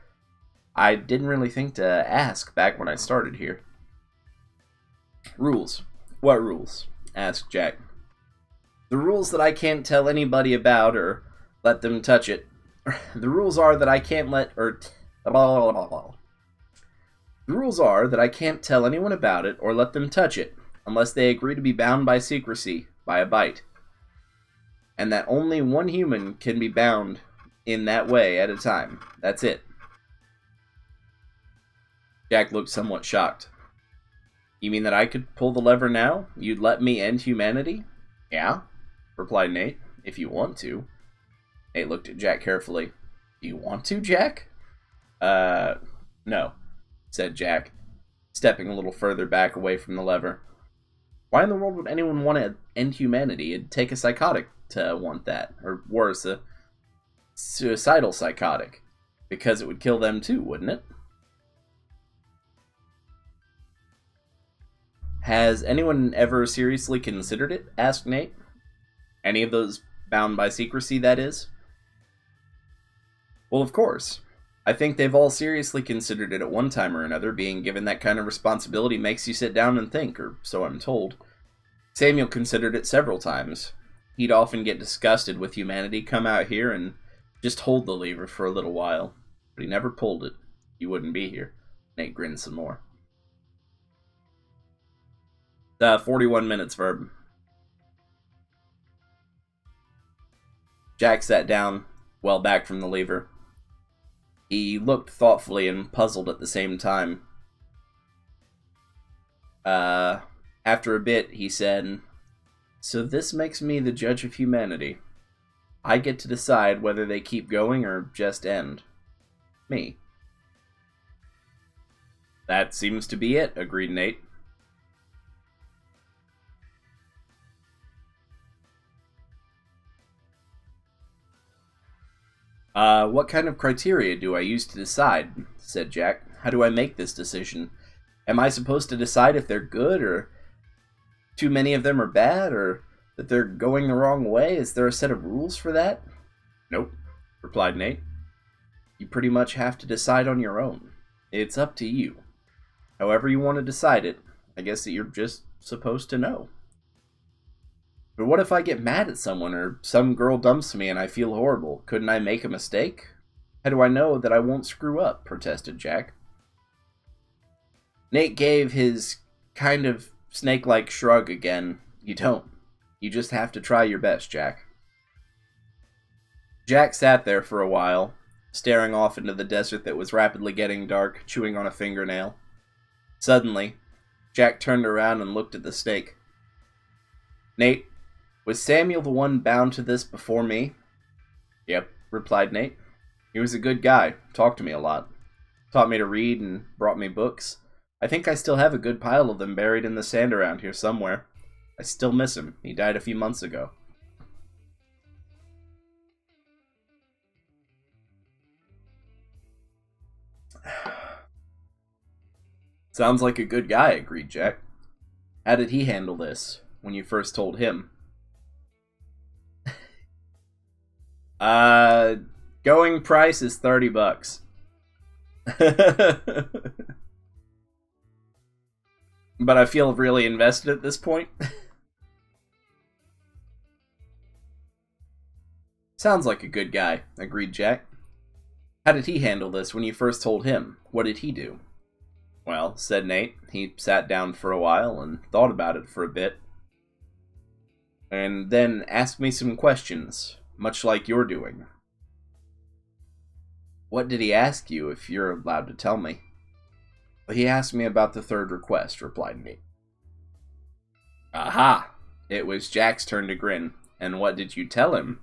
I didn't really think to ask back when I started here. Rules. What rules? Asked Jack. The rules that I can't tell anybody about or let them touch it. The rules are that I can't The rules are that I can't tell anyone about it or let them touch it unless they agree to be bound by secrecy by a bite. And that only one human can be bound in that way at a time. That's it. Jack looked somewhat shocked. You mean that I could pull the lever now? You'd let me end humanity? Yeah, replied Nate, if you want to. Nate looked at Jack carefully. Do you want to, Jack? No, said Jack, stepping a little further back away from the lever. Why in the world would anyone want to end humanity? It'd take a psychotic to want that. Or worse, a suicidal psychotic. Because it would kill them too, wouldn't it? Has anyone ever seriously considered it? Asked Nate. Any of those bound by secrecy, that is? Well, of course. I think they've all seriously considered it at one time or another. Being given that kind of responsibility makes you sit down and think, or so I'm told. Samuel considered it several times. He'd often get disgusted with humanity, come out here, and just hold the lever for a little while. But he never pulled it. He wouldn't be here. Nate grinned some more. 41 minutes, verb. Jack sat down, well back from the lever. He looked thoughtfully and puzzled at the same time. After a bit, he said, So this makes me the judge of humanity. I get to decide whether they keep going or just end. Me. That seems to be it, agreed Nate. What kind of criteria do I use to decide? Said Jack. How do I make this decision? Am I supposed to decide if they're good, or too many of them are bad, or that they're going the wrong way? Is there a set of rules for that? Nope, replied Nate. You pretty much have to decide on your own. It's up to you. However you want to decide it, I guess that you're just supposed to know. But what if I get mad at someone, or some girl dumps me and I feel horrible? Couldn't I make a mistake? How do I know that I won't screw up? Protested Jack. Nate gave his kind of snake-like shrug again. You don't. You just have to try your best, Jack. Jack sat there for a while, staring off into the desert that was rapidly getting dark, chewing on a fingernail. Suddenly, Jack turned around and looked at the snake. Nate, was Samuel the one bound to this before me? Yep, replied Nate. He was a good guy, talked to me a lot. Taught me to read and brought me books. I think I still have a good pile of them buried in the sand around here somewhere. I still miss him. He died a few months ago. Sounds like a good guy, agreed Jack. How did he handle this when you first told him? Going price is $30. But I feel really invested at this point. Sounds like a good guy, agreed Jack. How did he handle this when you first told him? What did he do? Well, said Nate, he sat down for a while and thought about it for a bit. And then asked me some questions, much like you're doing. What did he ask you, if you're allowed to tell me? He asked me about the third request, replied Nate. Aha! It was Jack's turn to grin. And what did you tell him?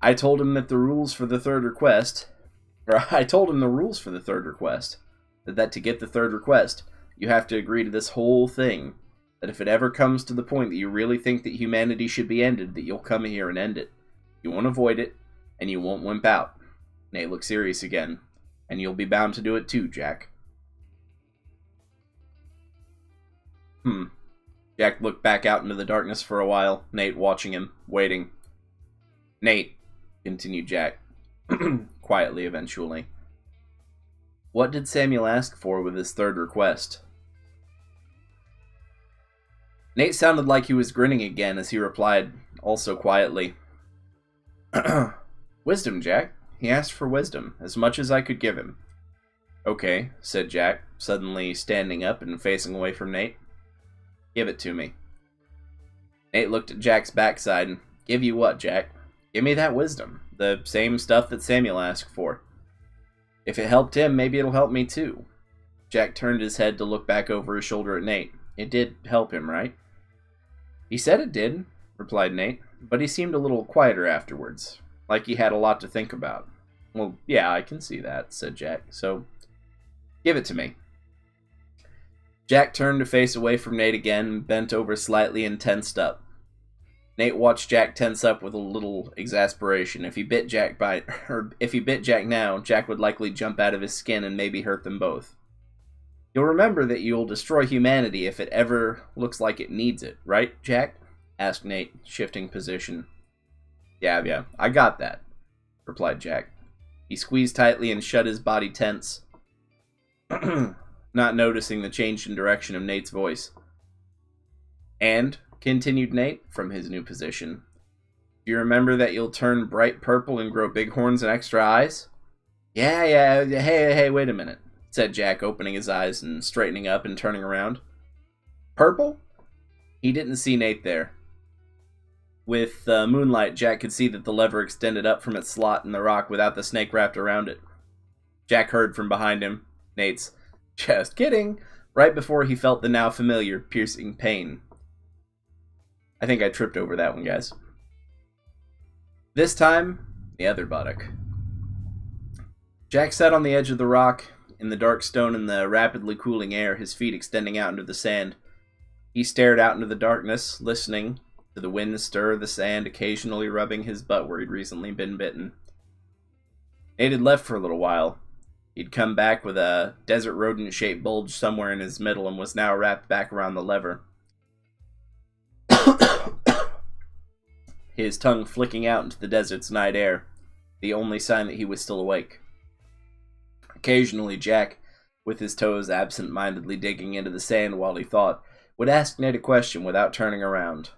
I told him the rules for the third request, that to get the third request, you have to agree to this whole thing. That if it ever comes to the point that you really think that humanity should be ended, that you'll come here and end it. You won't avoid it, and you won't wimp out. Nate looked serious again. And you'll be bound to do it too, Jack. Jack looked back out into the darkness for a while, Nate watching him, waiting. Nate, continued Jack, quietly eventually. What did Samuel ask for with his third request? Nate sounded like he was grinning again as he replied, also quietly. Wisdom, Jack. He asked for wisdom, as much as I could give him. Okay, said Jack, suddenly standing up and facing away from Nate. Give it to me. Nate looked at Jack's backside and, give you what, Jack? Give me that wisdom. The same stuff that Samuel asked for. If it helped him, maybe it'll help me too. Jack turned his head to look back over his shoulder at Nate. It did help him, right? He said it did, replied Nate, but he seemed a little quieter afterwards, like he had a lot to think about. Well, yeah, I can see that, said Jack, so give it to me. Jack turned to face away from Nate again and bent over slightly and tensed up. Nate watched Jack tense up with a little exasperation. If he bit Jack now, Jack would likely jump out of his skin and maybe hurt them both. You'll remember that you'll destroy humanity if it ever looks like it needs it, right, Jack? Asked Nate, shifting position. Yeah, I got that, replied Jack. He squeezed tightly and shut his body tense, not noticing the change in direction of Nate's voice. And, continued Nate, from his new position, do you remember that you'll turn bright purple and grow big horns and extra eyes? Yeah, hey, wait a minute, said Jack, opening his eyes and straightening up and turning around. Purple? He didn't see Nate there. With moonlight, Jack could see that the lever extended up from its slot in the rock without the snake wrapped around it. Jack heard from behind him Nate's, just kidding, right before he felt the now familiar, piercing pain. I think I tripped over that one, guys. This time, the other buttock. Jack sat on the edge of the rock, in the dark stone and the rapidly cooling air, his feet extending out into the sand. He stared out into the darkness, listening to the wind stir the sand, occasionally rubbing his butt where he'd recently been bitten. Nate had left for a little while. He'd come back with a desert rodent-shaped bulge somewhere in his middle and was now wrapped back around the lever. His tongue flicking out into the desert's night air, the only sign that he was still awake. Occasionally, Jack, with his toes absent-mindedly digging into the sand while he thought, would ask Nate a question without turning around.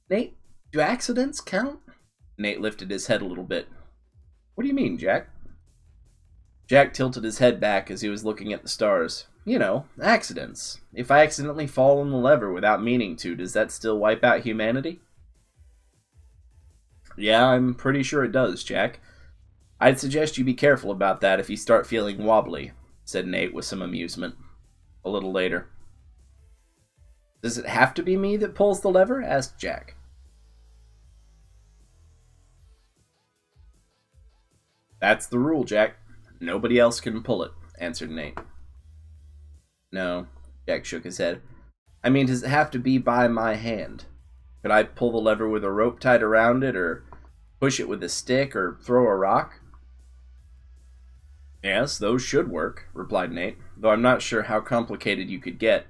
Nate, do accidents count? Nate lifted his head a little bit. What do you mean, Jack? Jack tilted his head back as he was looking at the stars. You know, accidents. If I accidentally fall on the lever without meaning to, does that still wipe out humanity? Yeah, I'm pretty sure it does, Jack. I'd suggest you be careful about that if you start feeling wobbly, said Nate with some amusement. A little later. Does it have to be me that pulls the lever? Asked Jack. That's the rule, Jack. Nobody else can pull it, answered Nate. No, Jack shook his head. I mean, does it have to be by my hand? Could I pull the lever with a rope tied around it, or push it with a stick, or throw a rock? Yes, those should work, replied Nate, though I'm not sure how complicated you could get.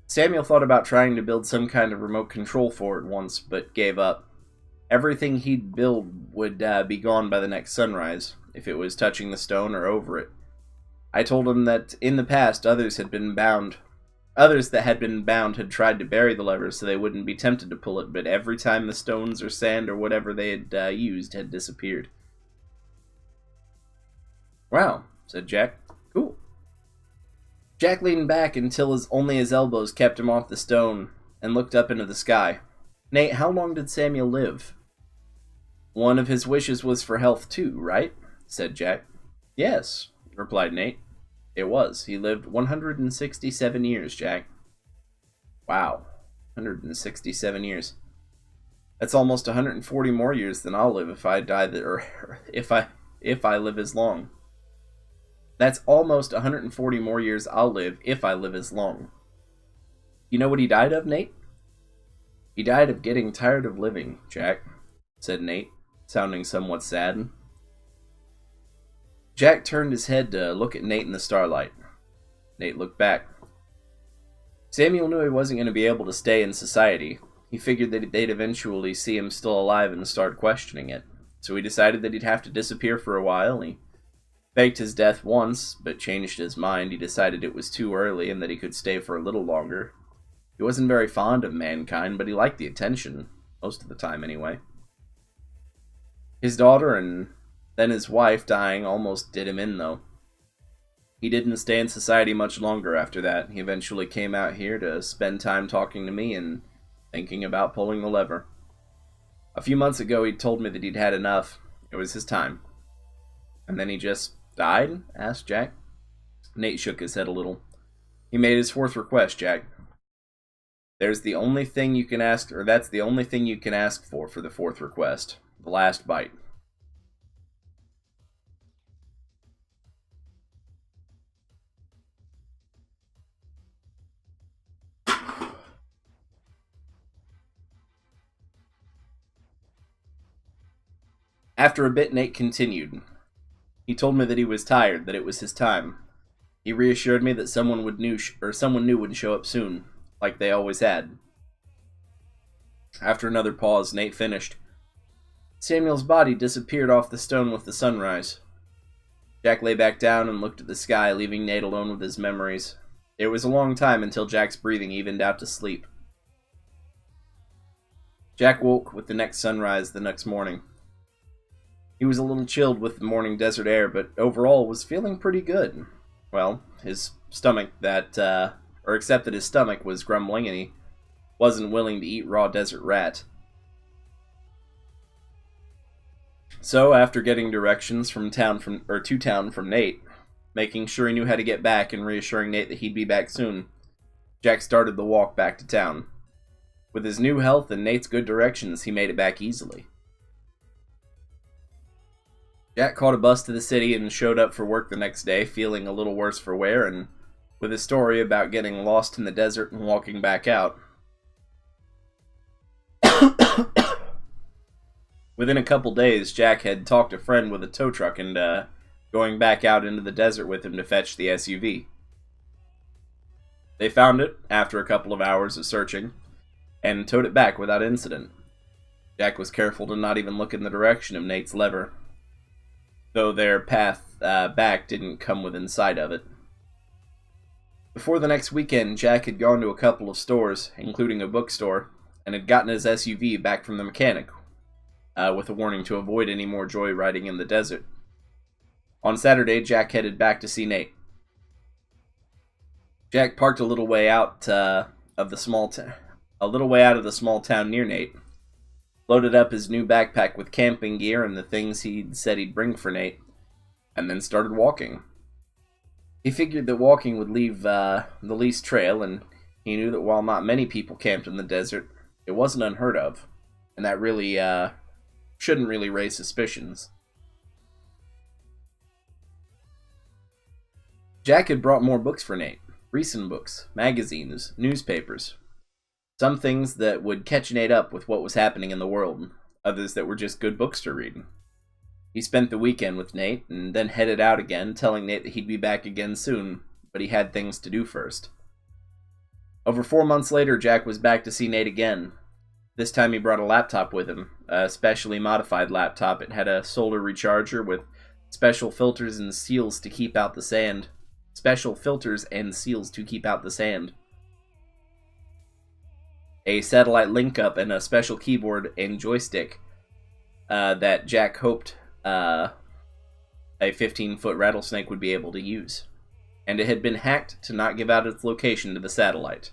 Samuel thought about trying to build some kind of remote control for it once, but gave up. Everything he'd build would be gone by the next sunrise, if it was touching the stone or over it. I told him that in the past others that had been bound had tried to bury the lever so they wouldn't be tempted to pull it, but every time the stones or sand or whatever they had used had disappeared. Wow, said Jack. Cool. Jack leaned back until only his elbows kept him off the stone and looked up into the sky. Nate, how long did Samuel live? One of his wishes was for health too, right? Said Jack. Yes, replied Nate. It was. He lived 167 years, Jack. Wow. 167 years. That's almost 140 more years than I'll live if I die, or if I live as long. That's almost 140 more years I'll live if I live as long. You know what he died of, Nate? He died of getting tired of living, Jack, said Nate, sounding somewhat sad. Jack turned his head to look at Nate in the starlight. Nate looked back. Samuel knew he wasn't going to be able to stay in society. He figured that they'd eventually see him still alive and start questioning it. So he decided that he'd have to disappear for a while. He faked his death once, but changed his mind. He decided it was too early and that he could stay for a little longer. He wasn't very fond of mankind, but he liked the attention, most of the time anyway. His daughter and then his wife dying almost did him in, though. He didn't stay in society much longer after that. He eventually came out here to spend time talking to me and thinking about pulling the lever. A few months ago, he told me that he'd had enough. It was his time. And then he just died? Asked Jack. Nate shook his head a little. He made his fourth request, Jack. That's the only thing you can ask for the fourth request. The last bite. After a bit, Nate continued. He told me that he was tired, that it was his time. He reassured me that someone new would show up soon, like they always had. After another pause, Nate finished. Samuel's body disappeared off the stone with the sunrise. Jack lay back down and looked at the sky, leaving Nate alone with his memories. It was a long time until Jack's breathing evened out to sleep. Jack woke with the next sunrise the next morning. He was a little chilled with the morning desert air, but overall was feeling pretty good. Well, his stomach except that his stomach was grumbling and he wasn't willing to eat raw desert rat. So, after getting directions to town from Nate, making sure he knew how to get back and reassuring Nate that he'd be back soon, Jack started the walk back to town. With his new health and Nate's good directions, he made it back easily. Jack caught a bus to the city and showed up for work the next day, feeling a little worse for wear and with a story about getting lost in the desert and walking back out. Within a couple days, Jack had talked a friend with a tow truck and going back out into the desert with him to fetch the SUV. They found it after a couple of hours of searching and towed it back without incident. Jack was careful to not even look in the direction of Nate's lever, though their path back didn't come within sight of it. Before the next weekend, Jack had gone to a couple of stores, including a bookstore, and had gotten his SUV back from the mechanic, with a warning to avoid any more joyriding in the desert. On Saturday, Jack headed back to see Nate. Jack parked a little way out of the small town near Nate, loaded up his new backpack with camping gear and the things he'd said he'd bring for Nate, and then started walking. He figured that walking would leave the least trail, and he knew that while not many people camped in the desert, it wasn't unheard of, and that really shouldn't really raise suspicions. Jack had brought more books for Nate, recent books, magazines, newspapers. Some things that would catch Nate up with what was happening in the world, others that were just good books to read. He spent the weekend with Nate, and then headed out again, telling Nate that he'd be back again soon, but he had things to do first. Over 4 months later, Jack was back to see Nate again. This time he brought a laptop with him, a specially modified laptop. It had a solar recharger with special filters and seals to keep out the sand. A satellite link-up and a special keyboard and joystick that Jack hoped a 15-foot rattlesnake would be able to use. And it had been hacked to not give out its location to the satellite.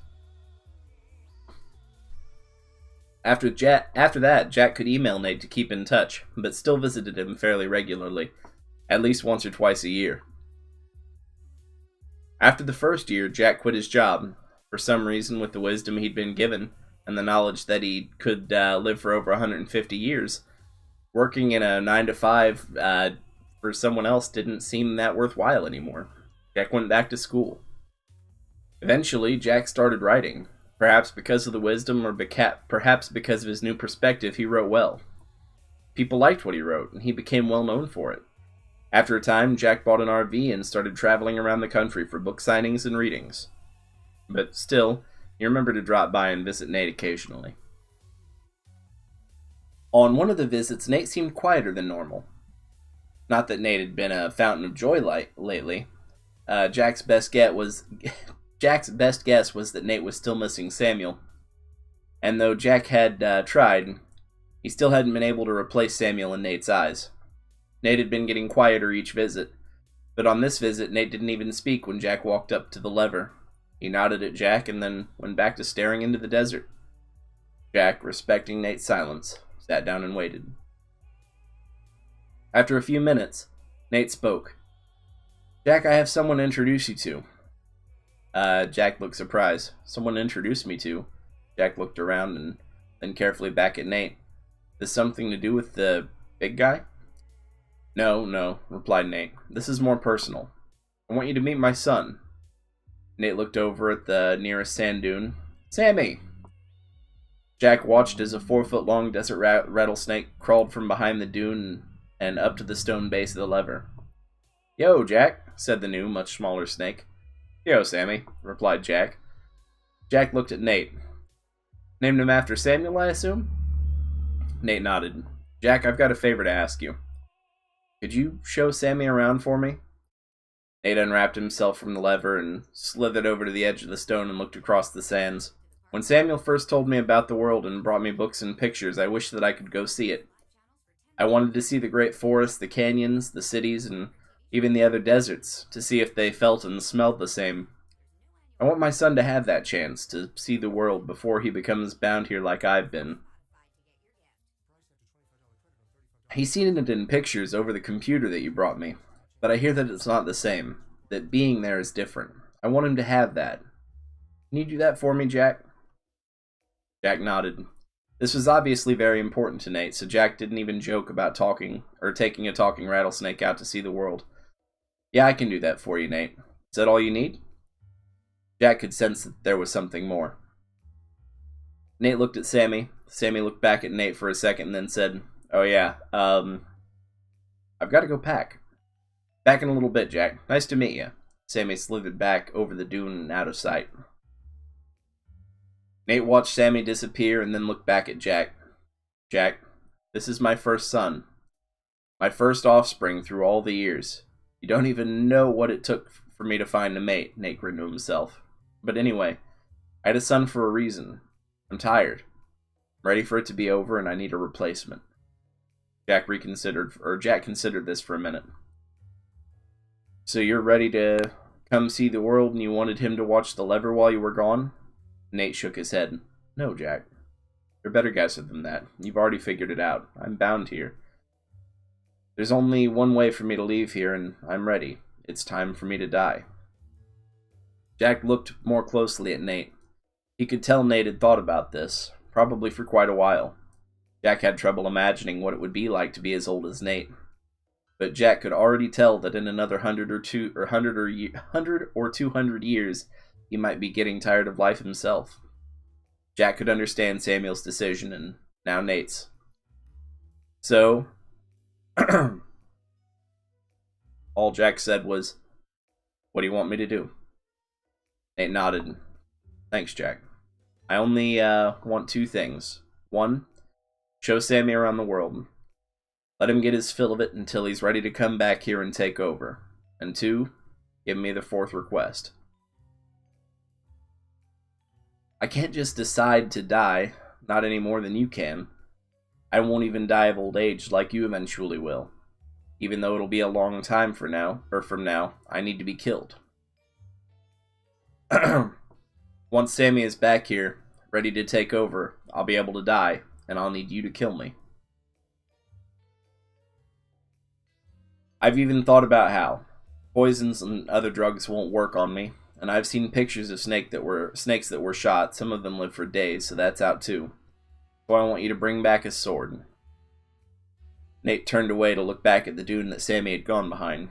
After that, Jack could email Nate to keep in touch, but still visited him fairly regularly, at least once or twice a year. After the first year, Jack quit his job. For some reason, with the wisdom he'd been given, and the knowledge that he could live for over 150 years, working in a 9 to 5 for someone else didn't seem that worthwhile anymore. Jack went back to school. Eventually, Jack started writing. Perhaps because of the wisdom, or perhaps because of his new perspective, he wrote well. People liked what he wrote, and he became well known for it. After a time, Jack bought an RV and started traveling around the country for book signings and readings. But still, he remembered to drop by and visit Nate occasionally. On one of the visits, Nate seemed quieter than normal. Not that Nate had been a fountain of joy lately. Jack's best guess was that Nate was still missing Samuel. And though Jack had tried, he still hadn't been able to replace Samuel in Nate's eyes. Nate had been getting quieter each visit, but on this visit, Nate didn't even speak when Jack walked up to the lever. He nodded at Jack and then went back to staring into the desert. Jack, respecting Nate's silence, sat down and waited. After a few minutes, Nate spoke. "Jack, I have someone to introduce you to." Jack looked surprised. "Someone to introduce me to?" Jack looked around and then carefully back at Nate. "This something to do with the big guy?" No, replied Nate. "This is more personal. I want you to meet my son." Nate looked over at the nearest sand dune. "Sammy!" Jack watched as a 4-foot-long desert rattlesnake crawled from behind the dune and up to the stone base of the lever. "Yo, Jack," said the new, much smaller snake. "Yo, Sammy," replied Jack. Jack looked at Nate. "Named him after Samuel, I assume?" Nate nodded. "Jack, I've got a favor to ask you. Could you show Sammy around for me?" Nate unwrapped himself from the lever and slithered over to the edge of the stone and looked across the sands. "When Samuel first told me about the world and brought me books and pictures, I wished that I could go see it. I wanted to see the great forests, the canyons, the cities, and even the other deserts, to see if they felt and smelled the same. I want my son to have that chance, to see the world before he becomes bound here like I've been. He's seen it in pictures over the computer that you brought me, but I hear that it's not the same, that being there is different. I want him to have that. Can you do that for me, Jack?" Jack nodded. This was obviously very important to Nate, so Jack didn't even joke about taking a talking rattlesnake out to see the world. "Yeah, I can do that for you, Nate. Is that all you need?" Jack could sense that there was something more. Nate looked at Sammy. Sammy looked back at Nate for a second and then said, "Oh yeah, I've got to go pack. Back in a little bit, Jack. Nice to meet you." Sammy slithered back over the dune and out of sight. Nate watched Sammy disappear and then looked back at Jack. "Jack, this is my first son. My first offspring through all the years. You don't even know what it took for me to find a mate," Nate grinned to himself. "But anyway, I had a son for a reason. I'm tired. I'm ready for it to be over and I need a replacement." Jack considered this for a minute. "So you're ready to come see the world and you wanted him to watch the lever while you were gone?" Nate shook his head. "No, Jack. You're a better guesser than that. You've already figured it out. I'm bound here. There's only one way for me to leave here, and I'm ready. It's time for me to die." Jack looked more closely at Nate. He could tell Nate had thought about this, probably for quite a while. Jack had trouble imagining what it would be like to be as old as Nate. But Jack could already tell that in another 100 or 200 years, he might be getting tired of life himself. Jack could understand Samuel's decision, and now Nate's. So, all Jack said was, "What do you want me to do?" Nate nodded. "Thanks, Jack. I only want 2 things. 1, show Sammy around the world. Let him get his fill of it until he's ready to come back here and take over. And 2, give me the 4th request." "I can't just decide to die, not any more than you can. I won't even die of old age like you eventually will. Even though it'll be a long time from now, I need to be killed. Once Sammy is back here, ready to take over, I'll be able to die, and I'll need you to kill me. I've even thought about how. Poisons and other drugs won't work on me. and I've seen pictures of snakes that were shot. Some of them live for days, so that's out too. So I want you to bring back his sword. Nate turned away to look back at the dune that Sammy had gone behind.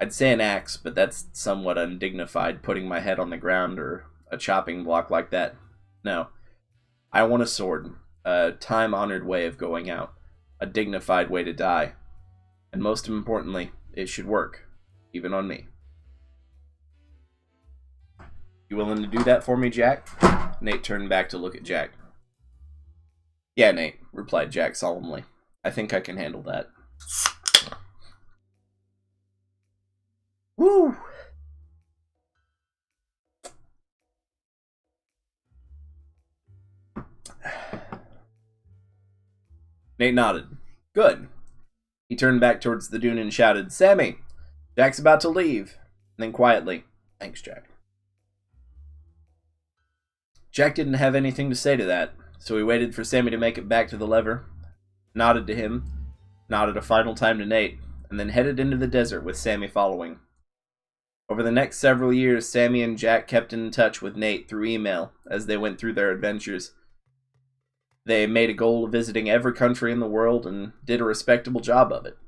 I'd say an axe, but that's somewhat undignified, putting my head on the ground or a chopping block like that. No. I want a sword. A time-honored way of going out. A dignified way to die. And most importantly, it should work. Even on me. You willing to do that for me, Jack? Nate turned back to look at Jack. Yeah, Nate, replied Jack solemnly. I think I can handle that. Woo! Nate nodded. Good. He turned back towards the dune and shouted, Sammy, Jack's about to leave. And then quietly, thanks, Jack. Jack didn't have anything to say to that, so he waited for Sammy to make it back to the lever, nodded to him, nodded a final time to Nate, and then headed into the desert with Sammy following. Over the next several years, Sammy and Jack kept in touch with Nate through email as they went through their adventures. They made a goal of visiting every country in the world and did a respectable job of it.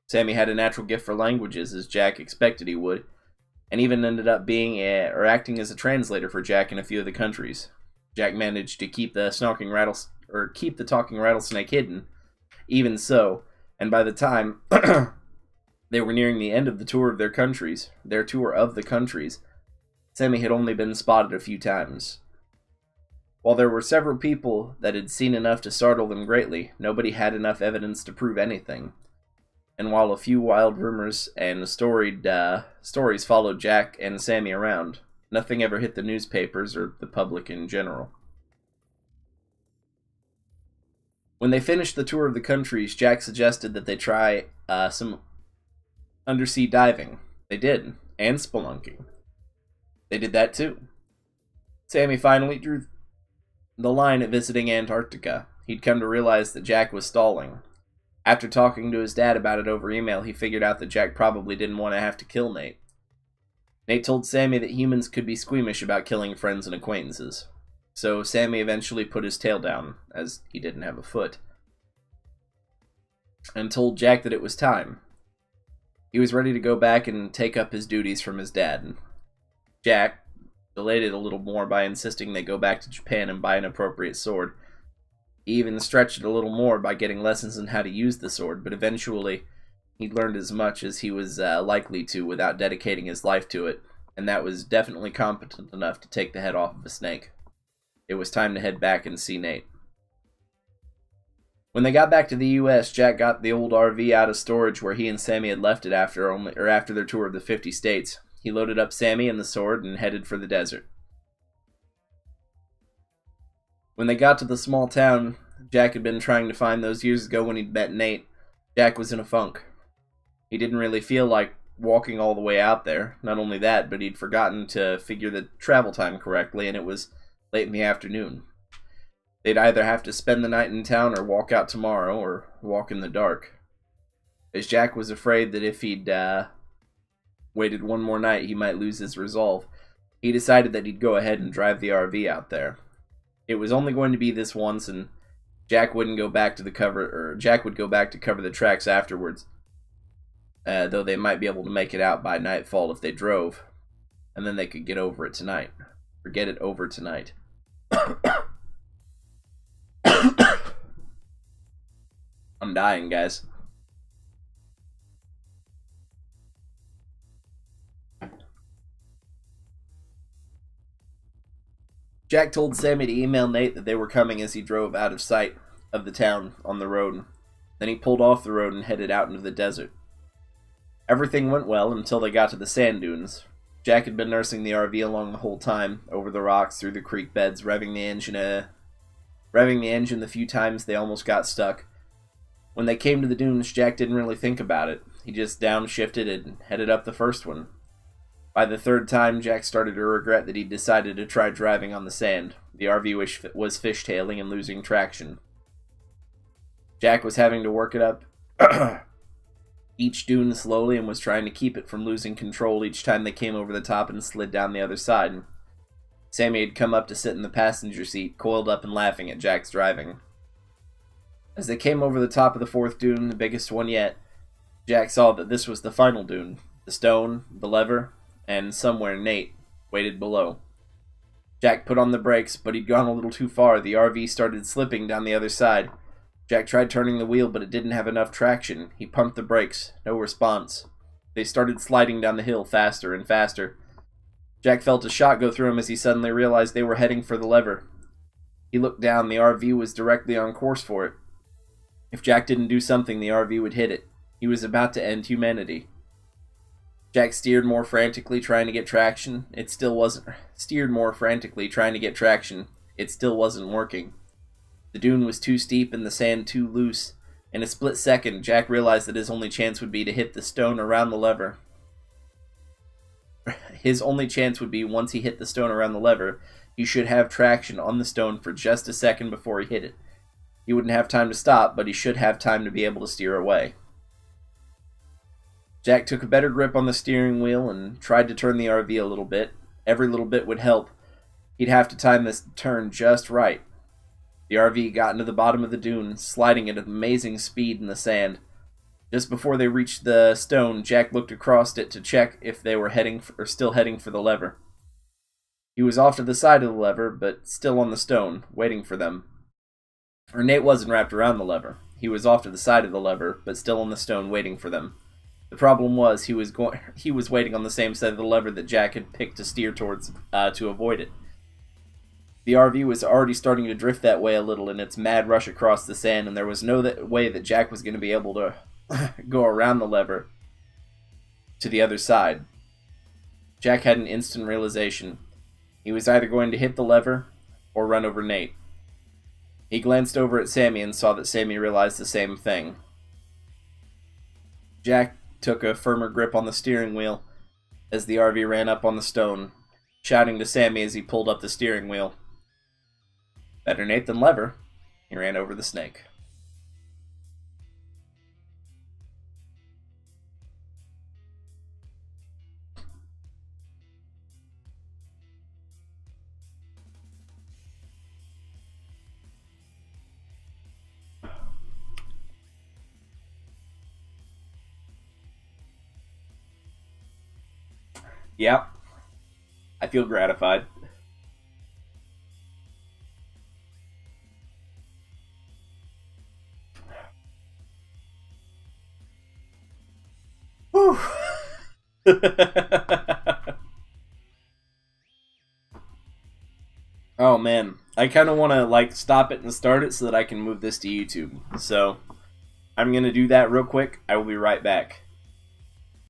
Sammy had a natural gift for languages, as Jack expected he would, and even ended up being acting as a translator for Jack in a few of the countries. Jack managed to keep the talking rattlesnake hidden, even so, and by the time they were nearing the end of the tour of their tour of the countries, Sammy had only been spotted a few times. While there were several people that had seen enough to startle them greatly, nobody had enough evidence to prove anything. And while a few wild rumors and stories followed Jack and Sammy around, nothing ever hit the newspapers or the public in general. When they finished the tour of the countries, Jack suggested that they try some undersea diving. They did, and spelunking. They did that too. Sammy finally drew the line at visiting Antarctica. He'd come to realize that Jack was stalling. After talking to his dad about it over email, he figured out that Jack probably didn't want to have to kill Nate. Nate told Sammy that humans could be squeamish about killing friends and acquaintances. So Sammy eventually put his tail down, as he didn't have a foot, and told Jack that it was time. He was ready to go back and take up his duties from his dad. Jack delayed it a little more by insisting they go back to Japan and buy an appropriate sword. He even stretched it a little more by getting lessons on how to use the sword, but eventually he learned as much as he was likely to without dedicating his life to it, and that was definitely competent enough to take the head off of a snake. It was time to head back and see Nate. When they got back to the U.S., Jack got the old RV out of storage where he and Sammy had left it after their tour of the 50 states. He loaded up Sammy and the sword and headed for the desert. When they got to the small town Jack had been trying to find those years ago when he'd met Nate, Jack was in a funk. He didn't really feel like walking all the way out there. Not only that, but he'd forgotten to figure the travel time correctly, and it was late in the afternoon. They'd either have to spend the night in town or walk out tomorrow, or walk in the dark. As Jack was afraid that if he'd waited one more night, he might lose his resolve, he decided that he'd go ahead and drive the RV out there. It was only going to be this once, and Jack would go back to cover the tracks afterwards, though they might be able to make it out by nightfall if they drove, and then they could get over it tonight. Get it over tonight. I'm dying, guys. Jack told Sammy to email Nate that they were coming as he drove out of sight of the town on the road. Then he pulled off the road and headed out into the desert. Everything went well until they got to the sand dunes. Jack had been nursing the RV along the whole time, over the rocks, through the creek beds, revving the engine the few times they almost got stuck. When they came to the dunes, Jack didn't really think about it. He just downshifted and headed up the first one. By the third time, Jack started to regret that he'd decided to try driving on the sand. The RV was fishtailing and losing traction. Jack was having to work it up. each dune slowly and was trying to keep it from losing control each time they came over the top and slid down the other side. Sammy had come up to sit in the passenger seat, coiled up and laughing at Jack's driving. As they came over the top of the fourth dune, the biggest one yet, Jack saw that this was the final dune. The stone, the lever, and somewhere Nate waited below. Jack put on the brakes, but he'd gone a little too far. The RV started slipping down the other side. Jack tried turning the wheel, but it didn't have enough traction. He pumped the brakes. No response. They started sliding down the hill faster and faster. Jack felt a shot go through him as he suddenly realized they were heading for the lever. He looked down. The RV was directly on course for it. If Jack didn't do something, the RV would hit it. He was about to end humanity. Jack steered more frantically, trying to get traction. It still wasn't working. The dune was too steep and the sand too loose. In a split second, Jack realized that his only chance would be to hit the stone around the lever. His only chance would be once he hit the stone around the lever, he should have traction on the stone for just a second before he hit it. He wouldn't have time to stop, but he should have time to be able to steer away. Jack took a better grip on the steering wheel and tried to turn the RV a little bit. Every little bit would help. He'd have to time this turn just right. The RV got into the bottom of the dune, sliding at an amazing speed in the sand. Just before they reached the stone, Jack looked across it to check if they were still heading for the lever. He was off to the side of the lever, but still on the stone, waiting for them. Or Nate wasn't wrapped around the lever. He was off to the side of the lever, but still on the stone, waiting for them. The problem was he was waiting on the same side of the lever that Jack had picked to steer towards to avoid it. The RV was already starting to drift that way a little in its mad rush across the sand, and there was no way that Jack was going to be able to go around the lever to the other side. Jack had an instant realization. He was either going to hit the lever or run over Nate. He glanced over at Sammy and saw that Sammy realized the same thing. Jack took a firmer grip on the steering wheel as the RV ran up on the stone, shouting to Sammy as he pulled up the steering wheel. Better Nate than lever. He ran over the snake. Yep. I feel gratified. Whew. Oh man, I kind of want to stop it and start it so that I can move this to YouTube. So I'm going to do that real quick. I will be right back.